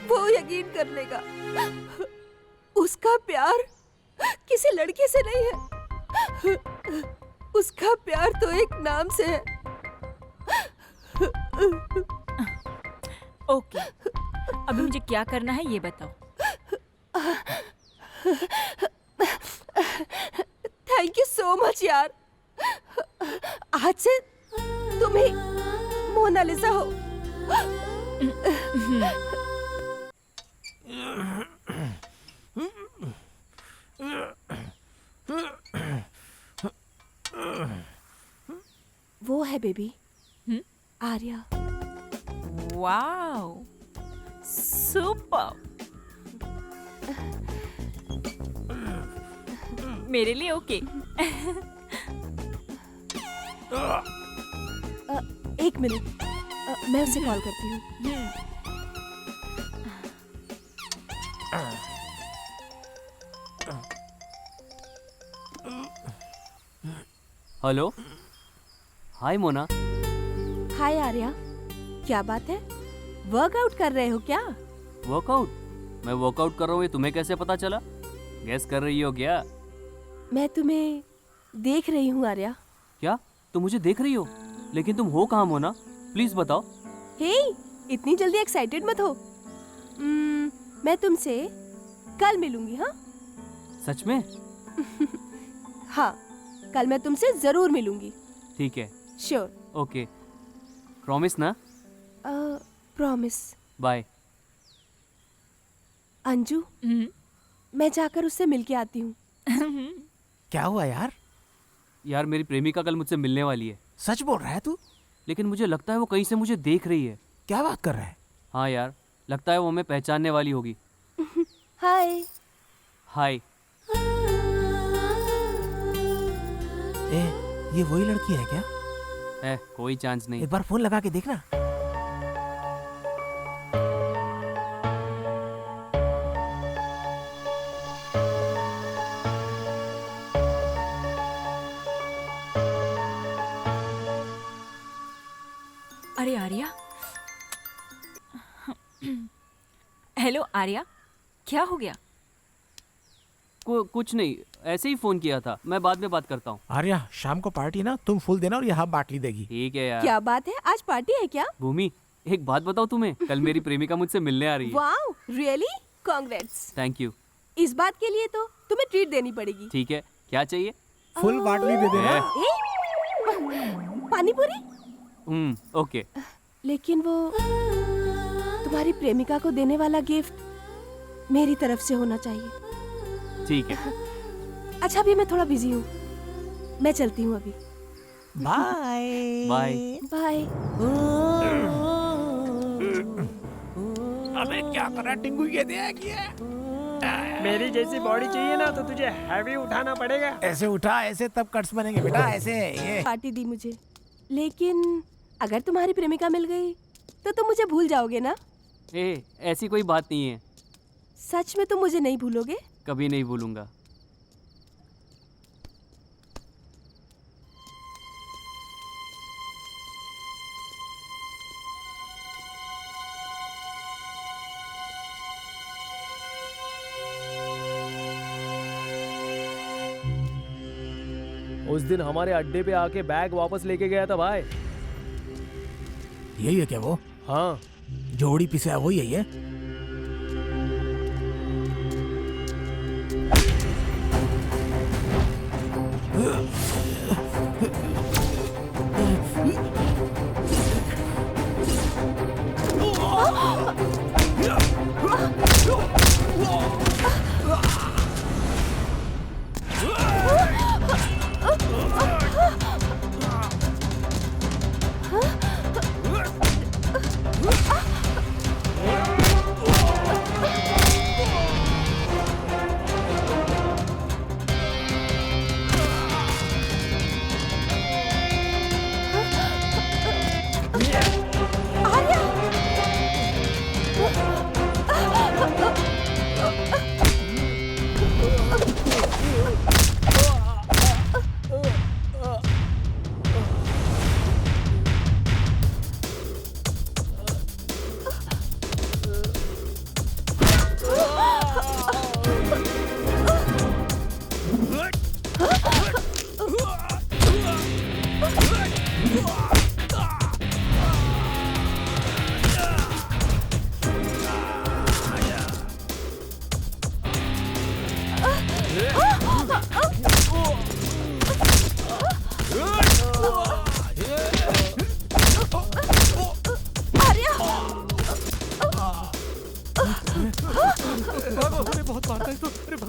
वो यकीन कर लेगा। उसका प्यार किसी लड़की से नहीं है। उसका प्यार तो एक नाम से है। ओके, अभी मुझे क्या करना है ये बताओ। थैंक यू सो मच यार। आज से तुम ही मोनालिसा हो। वो है बेबी, आर्या। Wow, super. मेरे लिए ओके। एक मिनट, मैं उसे कॉल करती हूँ। हेलो, हाय मोना। हाय आर्या, क्या बात है? वर्कआउट कर रहे हो क्या? वर्कआउट? मैं वर्कआउट कर रहा हूँ ये तुम्हें कैसे पता चला? गैस कर रही हो क्या? मैं तुम्हें देख रही हूँ आर्या। क्या तुम मुझे देख रही हो? लेकिन तुम हो कहाँ मोना? प्लीज बताओ। हे, इतनी जल्दी एक्साइटेड मत हो। मैं तुमसे कल मिलूंगी। हाँ सच में? हाँ, कल मैं तुमसे जरूर मिलूंगी। ठीक है। श्योर। ओके, प्रॉमिस ना? प्रॉमिस। बाय। अंजू, मैं जाकर उससे मिलके आती हूँ। क्या हुआ यार? यार मेरी प्रेमिका कल मुझसे मिलने वाली है। सच बोल रहा है तू? लेकिन मुझे लगता है वो कहीं से मुझे देख रही है। क्या बात कर रहा है? हाँ यार, लगता है वो हमें पहचानने वाली होगी। हाय। हाय। ये वही लड़की है क्या? कोई चांस नहीं। एक बार फोन लगा के देखना। अरे आर्या। हेलो आर्या, क्या हो गया? कुछ नहीं, ऐसे ही फोन किया था। मैं बाद में बात करता हूँ। आर्या, शाम को पार्टी ना, तुम फुल देना और यहाँ बाटली देगी। ठीक है यार। क्या बात है, आज पार्टी है क्या? भूमि, एक बात बताओ तुम्हें, कल मेरी प्रेमिका मुझसे मिलने आ रही है। Wow, really? Congrats. Thank you. इस बात के लिए तो तुम्हें ट्रीट देनी पड़ेगी। ठीक है, क्या चाहिए? फुल बाटली दे देना। पानी पूरी? ओके। लेकिन वो तुम्हारी प्रेमिका को देने वाला गिफ्ट मेरी तरफ से होना चाहिए। ठीक है। अच्छा, अभी मैं थोड़ा बिजी हूँ, मैं चलती हूँ अभी। Bye bye bye. अबे क्या कर रहा है टिंगू? ये दे मेरी जैसी बॉडी चाहिए ना तो तुझे हैवी उठाना पड़ेगा। ऐसे उठा, ऐसे तब कट्स बनेंगे बेटा, ऐसे। ये पार्टी दी मुझे, लेकिन अगर तुम्हारी प्रेमिका मिल गई तो तुम मुझे भूल जाओगे ना? ऐसी कोई बात नहीं है। सच में तुम मुझे नहीं भूलोगे? कभी नहीं भूलूंगा। उस दिन हमारे अड्डे पे आके बैग वापस लेके गया था भाई। यही है क्या वो? हाँ। जोड़ी पीछे है, वही है।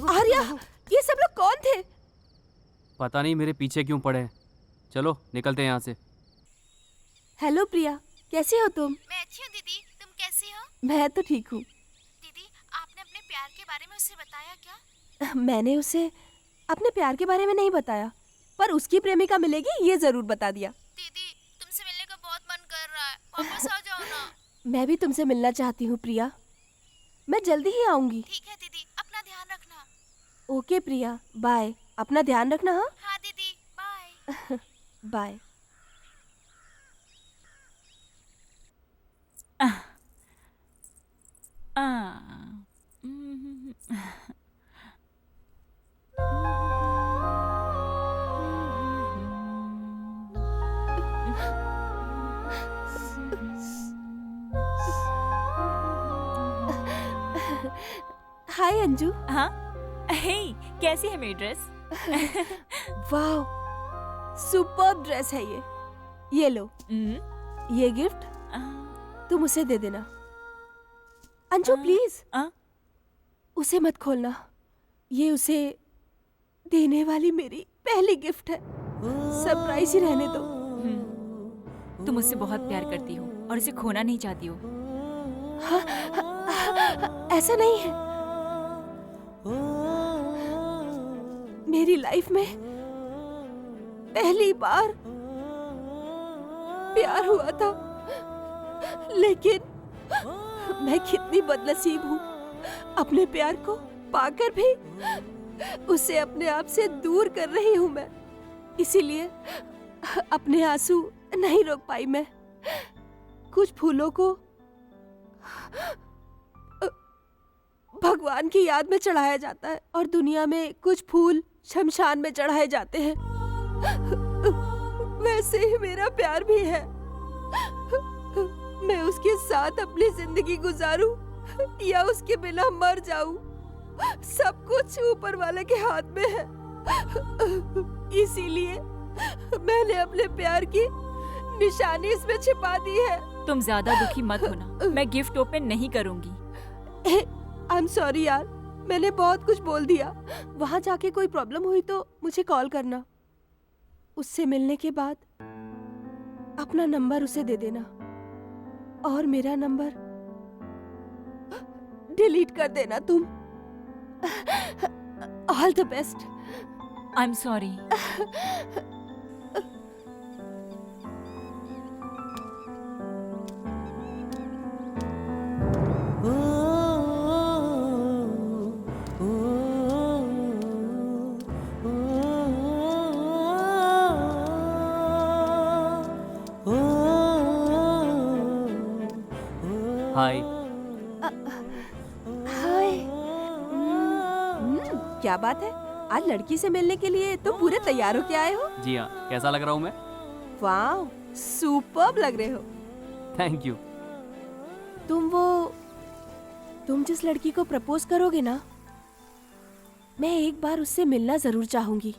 आर्या, ये सब लोग कौन थे? पता नहीं मेरे पीछे क्यों पड़े हैं। चलो निकलते हैं यहाँ से। हेलो प्रिया, कैसी हो तुम? मैं अच्छी हूँ दीदी, तुम कैसी हो? मैं तो ठीक हूँ। दीदी, आपने अपने प्यार के बारे में उससे बताया क्या? मैंने उसे अपने प्यार के बारे में नहीं बताया, पर उसकी प्रेमिका मिलेगी ये जरूर बता दिया। दीदी, तुमसे मिलने का बहुत मन कर रहा है, वापस आ जाओ ना। मैं भी तुमसे मिलना चाहती हूँ प्रिया, मैं जल्दी ही आऊंगी। ठीक है दीदी, अपना ध्यान रखना। ओके प्रिया, बाय। अपना ध्यान रखना। हाँ हाँ दीदी, बाय। बाय। हाय अंजू। हाँ, हे, कैसी है मेरी ड्रेस? वाह, सुपर्ब ड्रेस है ये लो। ये गिफ्ट तुम उसे दे देना। अंजू प्लीज, उसे मत खोलना, ये उसे देने वाली मेरी पहली गिफ्ट है। सरप्राइज ही रहने दो। तुम मुझसे बहुत प्यार करती हो और इसे खोना नहीं चाहती हो। ऐसा नहीं है। मेरी लाइफ में पहली बार प्यार हुआ था, लेकिन मैं कितनी बदनसीब हूँ। अपने प्यार को पाकर भी उसे अपने आप से दूर कर रही हूँ मैं। इसीलिए अपने आंसू नहीं रोक पाई मैं। कुछ फूलों को भगवान की याद में चढ़ाया जाता है और दुनिया में कुछ फूल शमशान में चढ़ाए जाते हैं। वैसे ही मेरा प्यार भी है। मैं उसके साथ अपनी जिंदगी गुजारूं या उसके बिना मर जाऊं, सब कुछ ऊपर वाले के हाथ में है। इसीलिए मैंने अपने प्यार की निशानी इसमें छिपा दी है। तुम ज्यादा दुखी मत होना, मैं गिफ्ट ओपन नहीं करूंगी। आई एम सॉरी यार, मैंने बहुत कुछ बोल दिया। वहां जाके कोई प्रॉब्लम हुई तो मुझे कॉल करना। उससे मिलने के बाद अपना नंबर उसे दे देना और मेरा नंबर डिलीट कर देना तुम। All the best. I am sorry. Hi. Hi. क्या बात है, आज लड़की से मिलने के लिए तुम पूरे तैयार होके आए हो? जी हाँ, कैसा लग रहा हूँ मैं? वाह, सुपर्ब लग रहे हो। Thank you. तुम जिस लड़की को प्रपोज करोगे ना, मैं एक बार उससे मिलना जरूर चाहूंगी।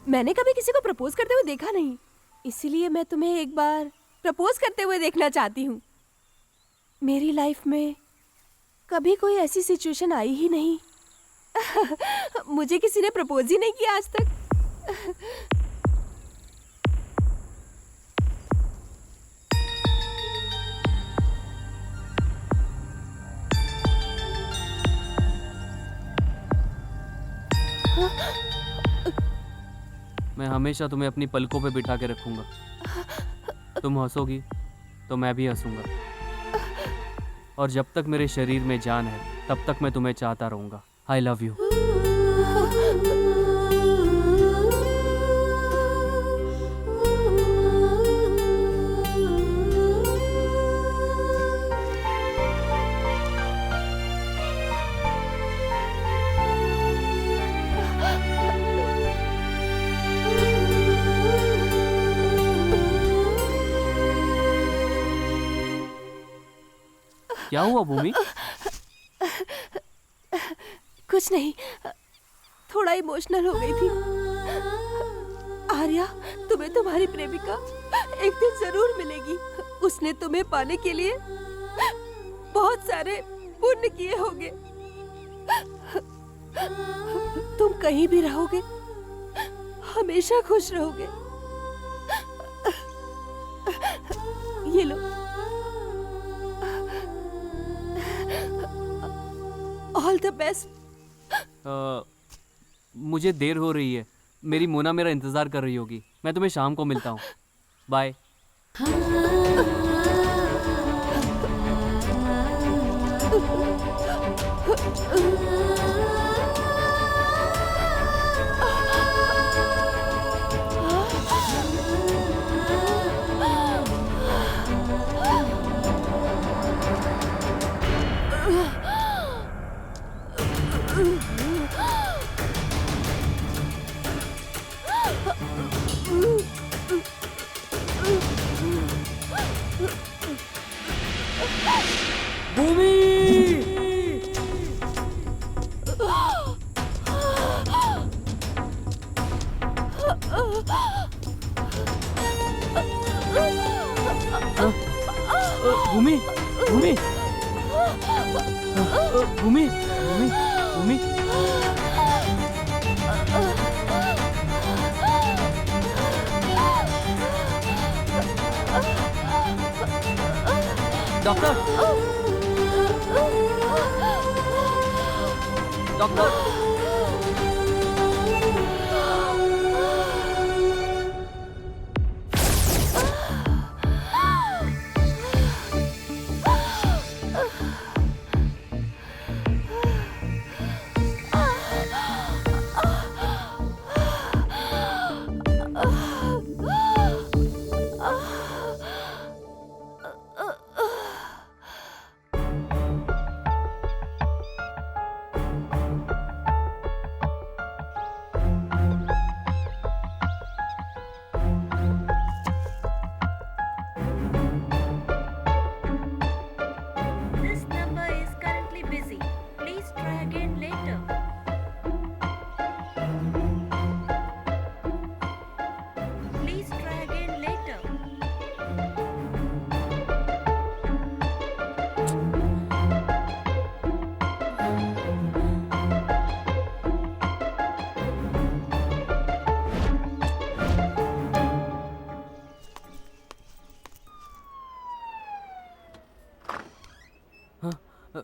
मैंने कभी किसी को प्रपोज करते हुए देखा नहीं, इसीलिए मैं तुम्हें एक बार प्रपोज करते हुए देखना चाहती हूँ। मेरी लाइफ में कभी कोई ऐसी सिचुएशन आई ही नहीं। मुझे किसी ने प्रपोज ही नहीं किया आज तक। मैं हमेशा तुम्हें अपनी पलकों पे बिठा के रखूंगा। तुम हंसोगी तो मैं भी हंसूंगा, और जब तक मेरे शरीर में जान है तब तक मैं तुम्हें चाहता रहूंगा। आई लव यू। क्या हुआ भूमि? कुछ नहीं, थोड़ा इमोशनल हो गई थी। आर्या, तुम्हें तुम्हारी प्रेमिका एक दिन जरूर मिलेगी। उसने तुम्हें पाने के लिए बहुत सारे पुण्य किए होंगे। तुम कहीं भी रहोगे, हमेशा खुश रहोगे। ये लो। All the best. मुझे देर हो रही है, मेरी मोना मेरा इंतजार कर रही होगी। मैं तुम्हें शाम को मिलता हूँ। Bye. Bhoomi, Bhoomi, Bhoomi, Bhoomi, Bhoomi. Doctor doctor This number is currently busy. Please try again later. Please try again later.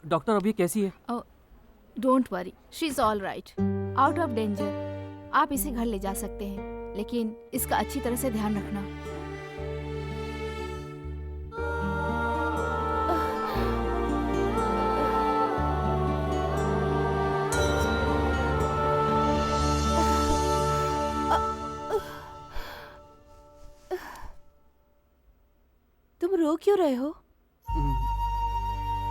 Doctor अभी कैसी है? Don't worry, she is all right, out of danger. आप इसे घर ले जा सकते हैं, लेकिन इसका अच्छी तरह से ध्यान रखना। तुम रो क्यों रहे हो?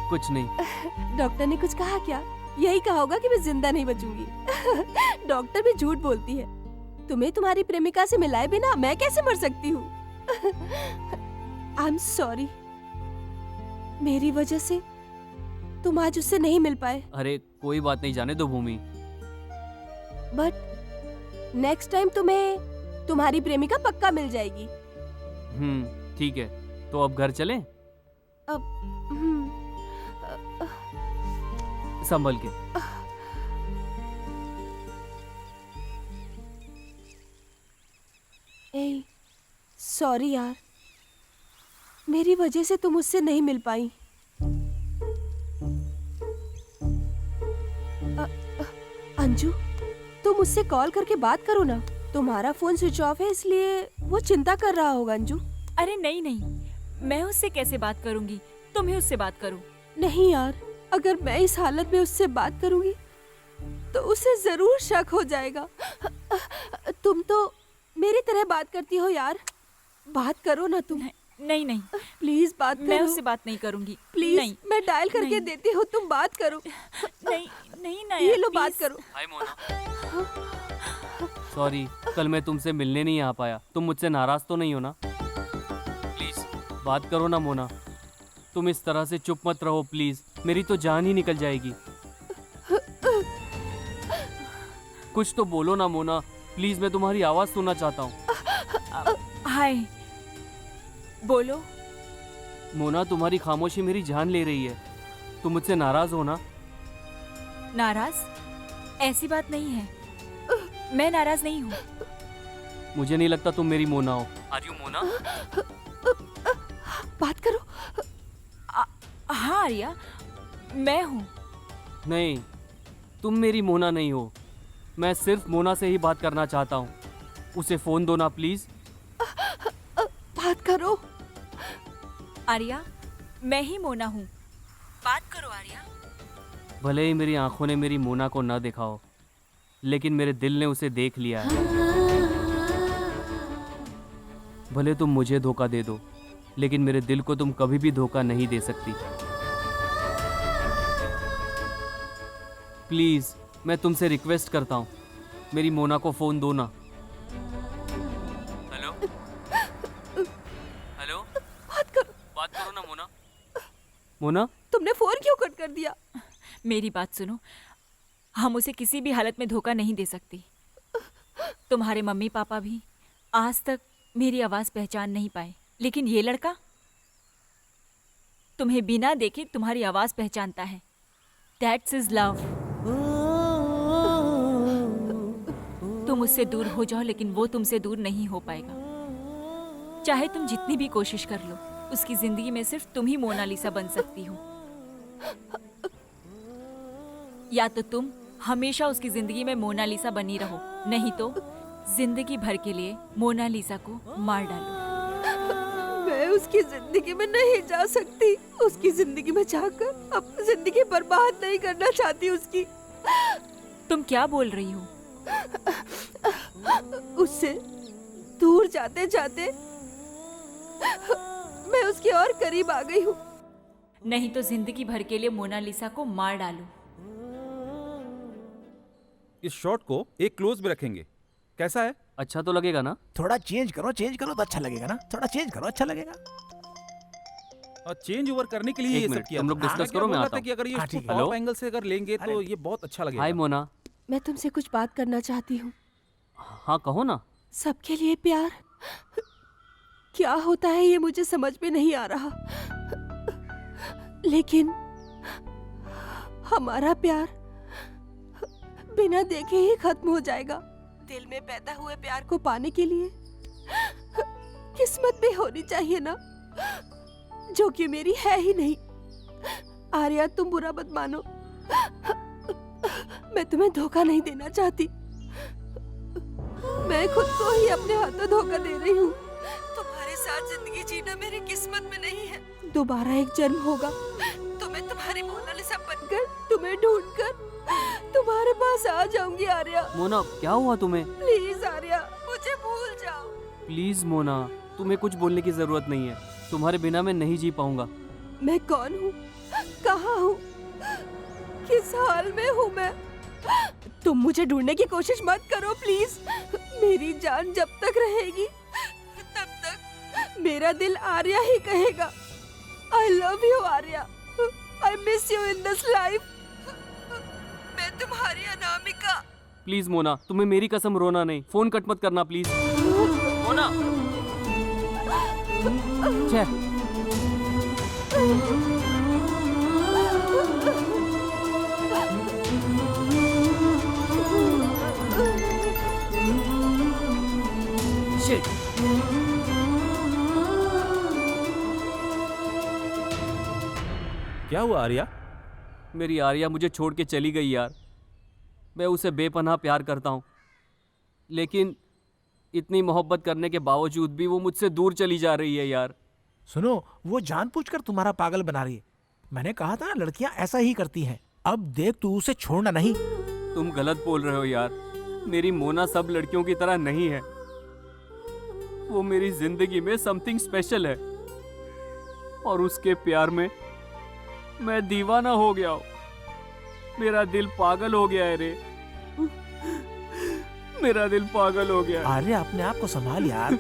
कुछ नहीं। डॉक्टर ने कुछ कहा क्या? यही कहा होगा कि मैं जिंदा नहीं बचूंगी। डॉक्टर भी झूठ बोलती है। तुम्हें तुम्हारी प्रेमिका से मिलाए बिना मैं कैसे मर सकती हूँ? आई एम सॉरी, मेरी वजह से तुम आज उससे नहीं मिल पाए। अरे कोई बात नहीं, जाने दो भूमि। बट नेक्स्ट टाइम तुम्हें तुम्हारी प्रेमिका पक्का मिल जाएगी। ठीक है, तो अब घर चलें? अब संभल के। ए, सॉरी यार, मेरी वजह से तुम उससे नहीं मिल पाई। अंजू, तुम उससे कॉल करके बात करो ना। तुम्हारा फोन स्विच ऑफ है, इसलिए वो चिंता कर रहा होगा। अंजू, अरे नहीं नहीं, मैं उससे कैसे बात करूंगी? तुम ही उससे बात करो। नहीं यार, अगर मैं इस हालत में उससे बात करूंगी तो उसे जरूर शक हो जाएगा। तुम तो मेरी तरह बात करती हो यार, बात करो ना तुम। नहीं नहीं, प्लीज बात करो। मैं उससे बात नहीं करूंगी। प्लीज नहीं, मैं डायल करके नहीं। देती हूँ, तुम बात करो। नहीं नहीं ना, ये लो बात करो। हाय मोना, सॉरी, कल मैं तुमसे मिलने नहीं आ पाया। तुम मुझसे नाराज तो नहीं हो ना? प्लीज बात करो ना मोना। तुम इस तरह से चुप मत रहो प्लीज, मेरी तो जान ही निकल जाएगी। कुछ तो बोलो ना मोना, प्लीज, मैं तुम्हारी आवाज सुनना चाहता हूँ। हाय, बोलो। मोना, तुम्हारी खामोशी मेरी जान ले रही है। तुम मुझसे नाराज हो ना? नाराज? ऐसी बात नहीं है, मैं नाराज नहीं हूँ। मुझे नहीं लगता तुम मेरी मोना हो। Are you Mona? बात करो। हाँ आर्या, मैं हूँ। नहीं, तुम मेरी मोना नहीं हो। मैं सिर्फ मोना से ही बात करना चाहता हूँ। उसे फोन दो ना प्लीज। बात करो। आर्या, मैं ही मोना हूँ, बात करो आर्या। भले ही मेरी आंखों ने मेरी मोना को न देखा हो, लेकिन मेरे दिल ने उसे देख लिया है। भले तुम मुझे धोखा दे दो, लेकिन मेरे दिल को तुम कभी भी धोखा नहीं दे सकती। प्लीज, मैं तुमसे रिक्वेस्ट करता हूँ, मेरी मोना को फोन दो ना। हेलो हेलो, बात करो ना मोना। मोना, तुमने फोन क्यों कट कर दिया? मेरी बात सुनो, हम उसे किसी भी हालत में धोखा नहीं दे सकती। तुम्हारे मम्मी पापा भी आज तक मेरी आवाज पहचान नहीं पाए, लेकिन ये लड़का तुम्हें बिना देखे तुम्हारी आवाज पहचानता है। That's is love. तुम उससे दूर हो जाओ, लेकिन वो तुमसे दूर नहीं हो पाएगा। चाहे तुम जितनी भी कोशिश कर लो, उसकी जिंदगी में सिर्फ तुम ही मोनालिसा बन सकती हो। या तो तुम हमेशा उसकी जिंदगी में मोनालिसा बनी रहो, नहीं तो जिंदगी भर के लिए मोनालिसा को मार डालो। मैं उसकी जिंदगी में नहीं जा सकती। उसकी जिंदगी में जाकर अपनी जिंदगी बर्बाद नहीं करना चाहती उसकी। तुम क्या बोल रही हो? उससे दूर जाते जाते मैं उसके और करीब आ गई हूँ। नहीं तो जिंदगी भर के लिए मोनालिसा को मार डालो। इस शॉट को एक क्लोज में रखेंगे, कैसा है? अच्छा तो लगेगा ना? थोड़ा चेंज करो तो अच्छा लगेगा ना। थोड़ा चेंज करो, अच्छा लगेगा। और चेंज ओवर करने के लिए एक ये मिनट, सब किया तुम लोग था। डिस्कस मैं क्या करो, बोल मैं रहा आता था कि अगर ये हाँ, इसको ठीक है। टॉप एंगल से अगर लेंगे तो ये बहुत अच्छा लगेगा। हाय मोना। मैं तुमसे कुछ बात करना चाहती हूँ। हाँ कहो ना। सबके लिए प्यार क्या होता है ये मुझे समझ में नहीं आ रहा, लेकिन हमारा प्यार बिना देखे ही खत्म हो जाएगा। दिल में पैदा हुए प्यार को पाने के लिए किस्मत भी होनी चाहिए ना, जो कि मेरी है ही नहीं। आर्या, तुम बुरा मत मानो, मैं तुम्हें धोखा नहीं देना चाहती। मैं खुद को ही अपने हाथों धोखा दे रही हूँ। तुम्हारे साथ जिंदगी जीना मेरी किस्मत में नहीं है। दोबारा एक जन्म होगा तो मैं तुम्हारी मोनालिसा बनकर तुम्हें ढूंढकर तुम्हारे पास आ जाऊंगी। आर्या, मोना क्या हुआ तुम्हें? प्लीज आर्या, मुझे भूल जाओ। प्लीज मोना, तुम्हें कुछ बोलने की जरूरत नहीं है। तुम्हारे बिना मैं नहीं जी पाऊंगा। मैं कौन हूँ, कहाँ हूँ, किस हाल में हूँ मैं? तुम मुझे ढूंढने की कोशिश मत करो प्लीज। मेरी जान जब तक रहेगी तब तक मेरा दिल आर्या ही कहेगा। आई love you Arya, I miss you in this life. मैं तुम्हारी अनामिका। प्लीज मोना, तुम्हें मेरी कसम रोना नहीं। फोन कट मत करना प्लीज। मोना। छे। Shit. क्या हुआ आर्या? मेरी आर्या मुझे छोड़ के चली गई यार। मैं उसे बेपनाह प्यार करता हूँ, लेकिन इतनी मोहब्बत करने के बावजूद भी वो मुझसे दूर चली जा रही है यार। सुनो, वो जानबूझकर तुम्हारा पागल बना रही है। मैंने कहा था ना, लड़कियां ऐसा ही करती हैं। अब देख, तू उसे छोड़ना नहीं। तुम गलत बोल रहे हो यार। मेरी मोना सब लड़कियों की तरह नहीं है। वो मेरी जिंदगी में समथिंग स्पेशल है, और उसके प्यार में मैं दीवाना हो गया हूं। मेरा दिल पागल हो गया है रे। मेरा दिल पागल हो गया है। अरे अपने आप को संभाल यार।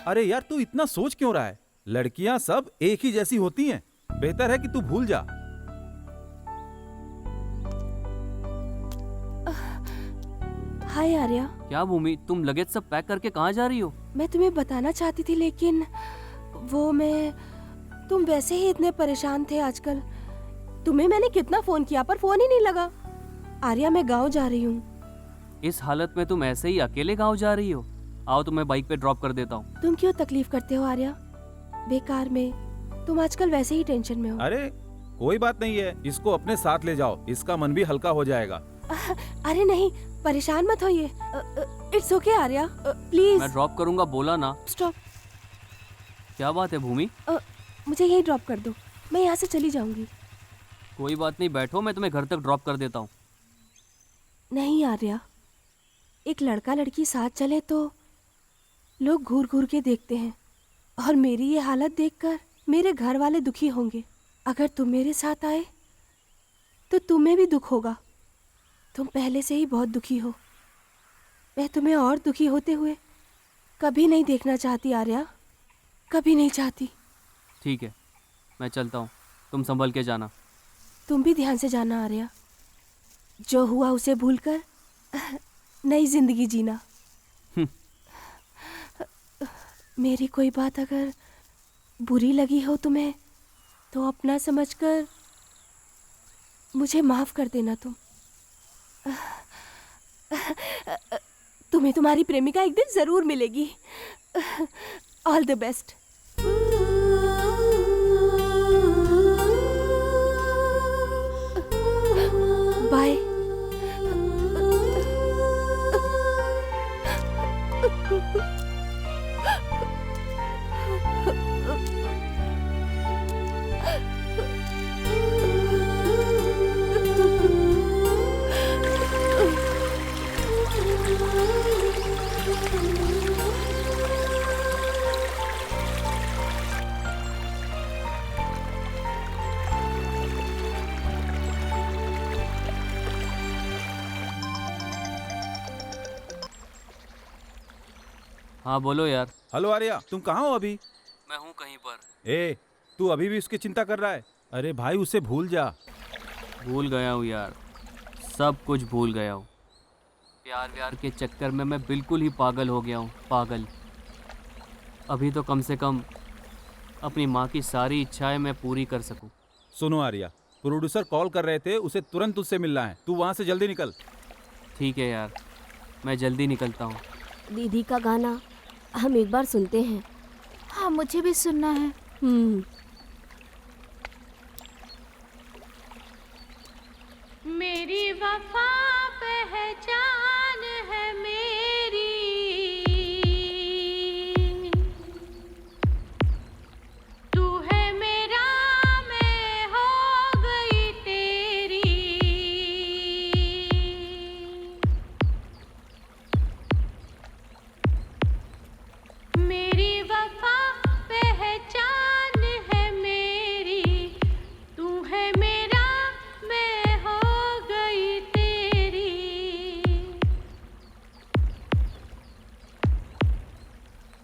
अरे यार, तू इतना सोच क्यों रहा है? लड़कियां सब एक ही जैसी होती हैं। बेहतर है कि तू भूल जा। हाय आर्या। क्या भूमि, तुम लगेज सब पैक करके कहाँ जा रही हो? मैं तुम्हें बताना चाहती थी, लेकिन तुम वैसे ही इतने परेशान थे आजकल। तुम्हें मैंने कितना फोन किया पर फोन ही नहीं लगा। आर्या, मैं गांव जा रही हूँ। इस हालत में तुम ऐसे ही अकेले गाँव जा रही हो? आओ तुम्हें बाइक पे ड्रॉप कर देता हूँ। तुम क्यों तकलीफ करते हो आर्या? बेकार में। तुम आजकल वैसे ही टेंशन में हो। अरे कोई बात नहीं है, इसको अपने साथ ले जाओ, इसका मन भी हल्का हो जाएगा। अरे नहीं, परेशान मत होइए। It's okay Arya, please. मैं ड्रॉप करूंगा, बोला ना। स्टॉप। क्या बात है भूमि? मुझे यही ड्रॉप कर दो, मैं यहाँ से चली जाऊंगी। कोई बात नहीं, बैठो, मैं तुम्हें घर तक ड्रॉप कर देता हूँ। नहीं आर्या, एक लड़का लड़की साथ चले तो लोग घूर घूर के देखते हैं, और मेरी ये हालत देखकर मेरे घर वाले दुखी होंगे। अगर तुम मेरे साथ आए तो तुम्हें भी दुख होगा। तुम पहले से ही बहुत दुखी हो। मैं तुम्हें और दुखी होते हुए कभी नहीं देखना चाहती आर्या, कभी नहीं चाहती। ठीक है, मैं चलता हूँ, तुम संभल के जाना। तुम भी ध्यान से जाना आर्या। जो हुआ उसे भूलकर नई जिंदगी जीना। मेरी कोई बात अगर बुरी लगी हो तुम्हें तो अपना समझकर मुझे माफ कर देना तुम। तुम्हें तुम्हारी प्रेमिका एक दिन जरूर मिलेगी। All the best. बाय। हाँ बोलो यार। हेलो आर्या, तुम कहाँ हो अभी? मैं हूँ कहीं पर। ए, तू अभी भी उसकी चिंता कर रहा है? अरे भाई, उसे भूल जा। भूल गया हूँ यार, सब कुछ भूल गया हूँ। प्यार व्यार के चक्कर में मैं बिल्कुल ही पागल हो गया हूँ, पागल। अभी तो कम से कम अपनी माँ की सारी इच्छाएं मैं पूरी कर सकूँ। सुनो आर्या, प्रोड्यूसर कॉल कर रहे थे, उसे तुरंत उससे मिलना है। तू वहाँ से जल्दी निकल। ठीक है यार, मैं जल्दी निकलता हूँ। दीदी का गाना हम एक बार सुनते हैं। हाँ, मुझे भी सुनना है। मेरी वफा पहचान है मेरी, तू है मेरा, मैं हो गई तेरी। मेरी वफा पहचान है मेरी, तू है मेरा, मैं हो गई तेरी।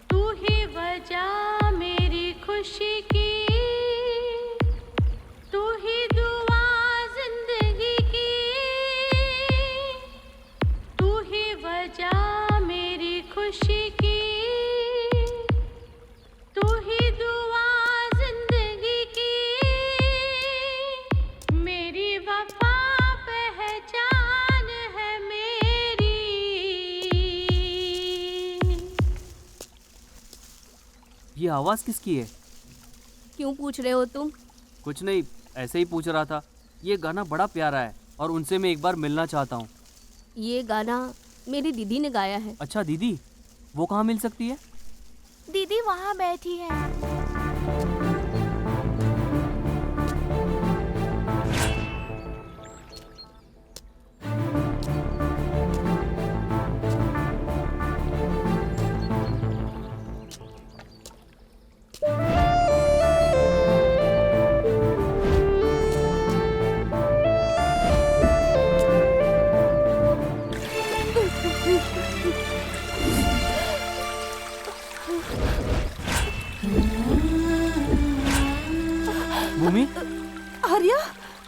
तू ही वजह मेरी खुशी की, तू ही दुआ जिंदगी की, तू ही वजह मेरी खुशी की, तू ही दुआ जिंदगी की। मेरी वफा पहचान है मेरी। ये आवाज़ किसकी है? क्यों पूछ रहे हो तुम? कुछ नहीं, ऐसे ही पूछ रहा था। ये गाना बड़ा प्यारा है और उनसे मैं एक बार मिलना चाहता हूँ। ये गाना मेरी दीदी ने गाया है। अच्छा दीदी, वो कहाँ मिल सकती है? दीदी वहाँ बैठी है। भूमि, आर्या,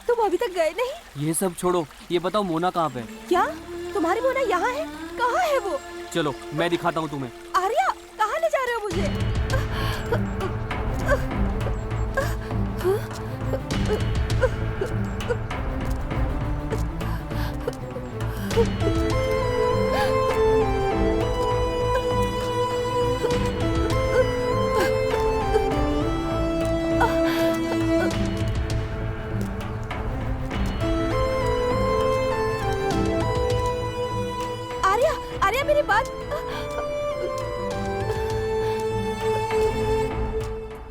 तुम अभी तक गए नहीं? ये सब छोड़ो, ये बताओ मोना कहाँ पे? क्या तुम्हारी मोना यहाँ है? कहाँ है वो? चलो मैं दिखाता हूँ तुम्हें। आर्या, कहाँ ले जा रहे हो मुझे? आर्या, आर्या मेरी बात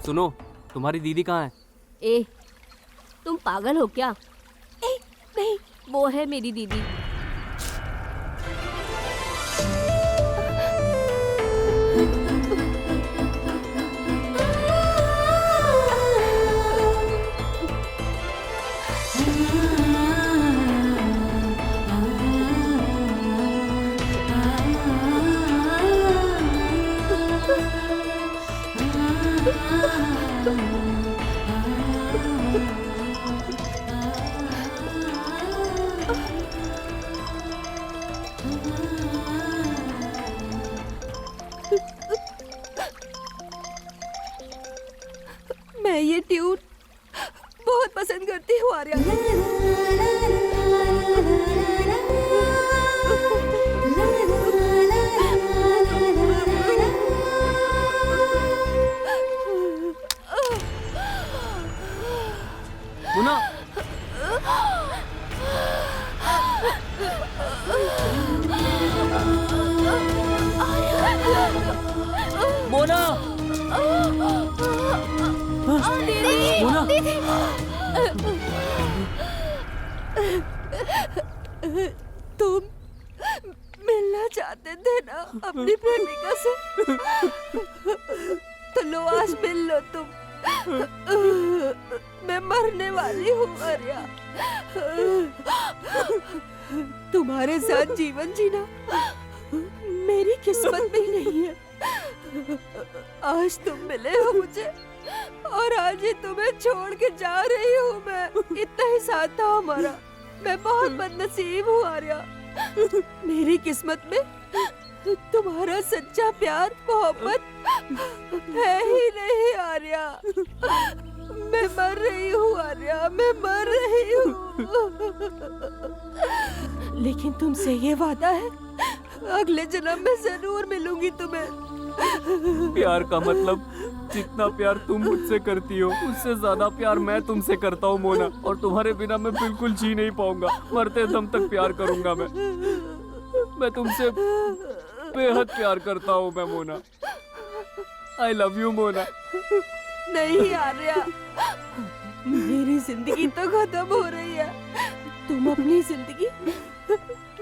सुनो, तुम्हारी दीदी कहाँ है? ए, तुम पागल हो क्या? ए, नहीं, वो है मेरी दीदी। मोना मोना तुम मिलना चाहते थे ना अपनी प्रेमिका से, तो लो आज मिल लो तुम। मैं मरने वाली हूँ आर्या, तुम्हारे साथ जीवन जीना मेरी किस्मत में ही नहीं है। आज तुम मिले हो मुझे और आज ही तुम्हें छोड़ के जा रही हूँ मैं। इतना ही साथ था हमारा, मैं बहुत बदनसीब हूँ आर्या। मेरी किस्मत में तुम्हारा सच्चा प्यार मोहब्बत है ही नहीं आर्या। मैं मर रही हूँ आर्या, मैं मर रही हूँ। लेकिन तुमसे ये वादा है, अगले जन्म में जरूर मिलूंगी तुम्हें। प्यार का मतलब जितना प्यार तुम मुझसे करती हो उससे ज्यादा प्यार मैं तुमसे करता हूँ मोना, और तुम्हारे बिना मैं बिल्कुल जी नहीं पाऊंगा। मरते दम तक प्यार करूंगा मैं तुमसे बेहद प्यार करता हूँ मैं मोना। आई लव यू मोना। नहीं आर्या, मेरी जिंदगी तो खत्म हो रही है, तुम अपनी जिंदगी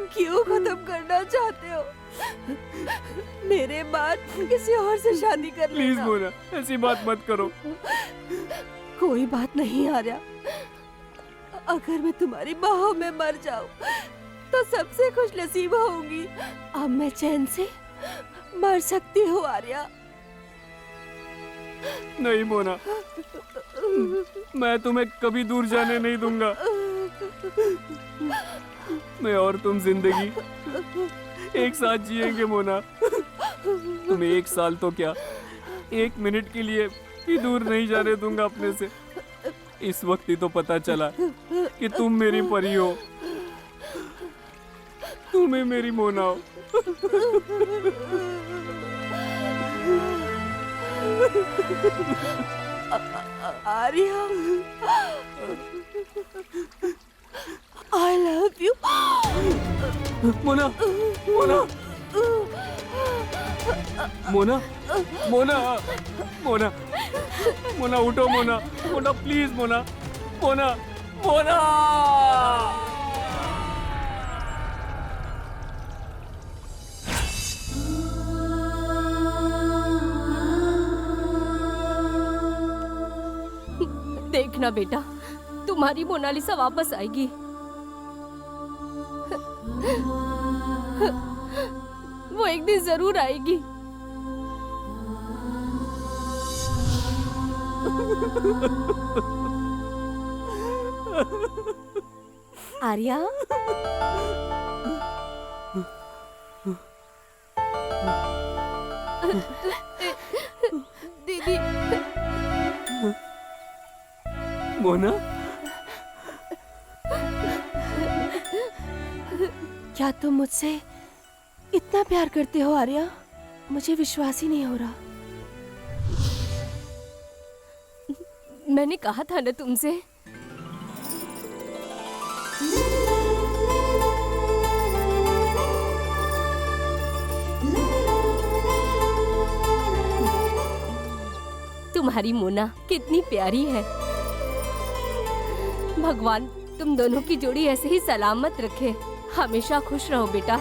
क्यों खत्म करना चाहते हो? मेरे बाद किसी और से शादी कर लेना। प्लीज मोना, ऐसी बात मत करो। कोई बात नहीं आर्या, अगर मैं तुम्हारी बाहों में मर जाऊं तो सबसे खुश नसीब होंगी। अब मैं चैन से मर सकती हूँ आर्या। नहीं मोना, मैं तुम्हें कभी दूर जाने नहीं दूंगा। मैं और तुम जिंदगी एक साथ जिएंगे मोना। तुम्हें 1 साल तो क्या, 1 मिनट के लिए भी दूर नहीं जाने दूंगा अपने से। इस वक्त ही तो पता चला कि तुम मेरी परी हो, तुम्हें मेरी मोना हो। Arya, I love you. Mona, Mona, Mona, Mona, Mona, Mona उठो मोना, मोना प्लीज मोना, मोना, मोना। देखना बेटा, तुम्हारी मोनालिसा वापस आएगी। वो एक दिन जरूर आएगी। आर्या, दीदी। मोना, क्या तुम मुझसे इतना प्यार करते हो आर्या? मुझे विश्वास ही नहीं हो रहा। मैंने कहा था ना तुमसे। तुम्हारी मोना कितनी प्यारी है। भगवान तुम दोनों की जोड़ी ऐसे ही सलामत रखे। हमेशा खुश रहो बेटा।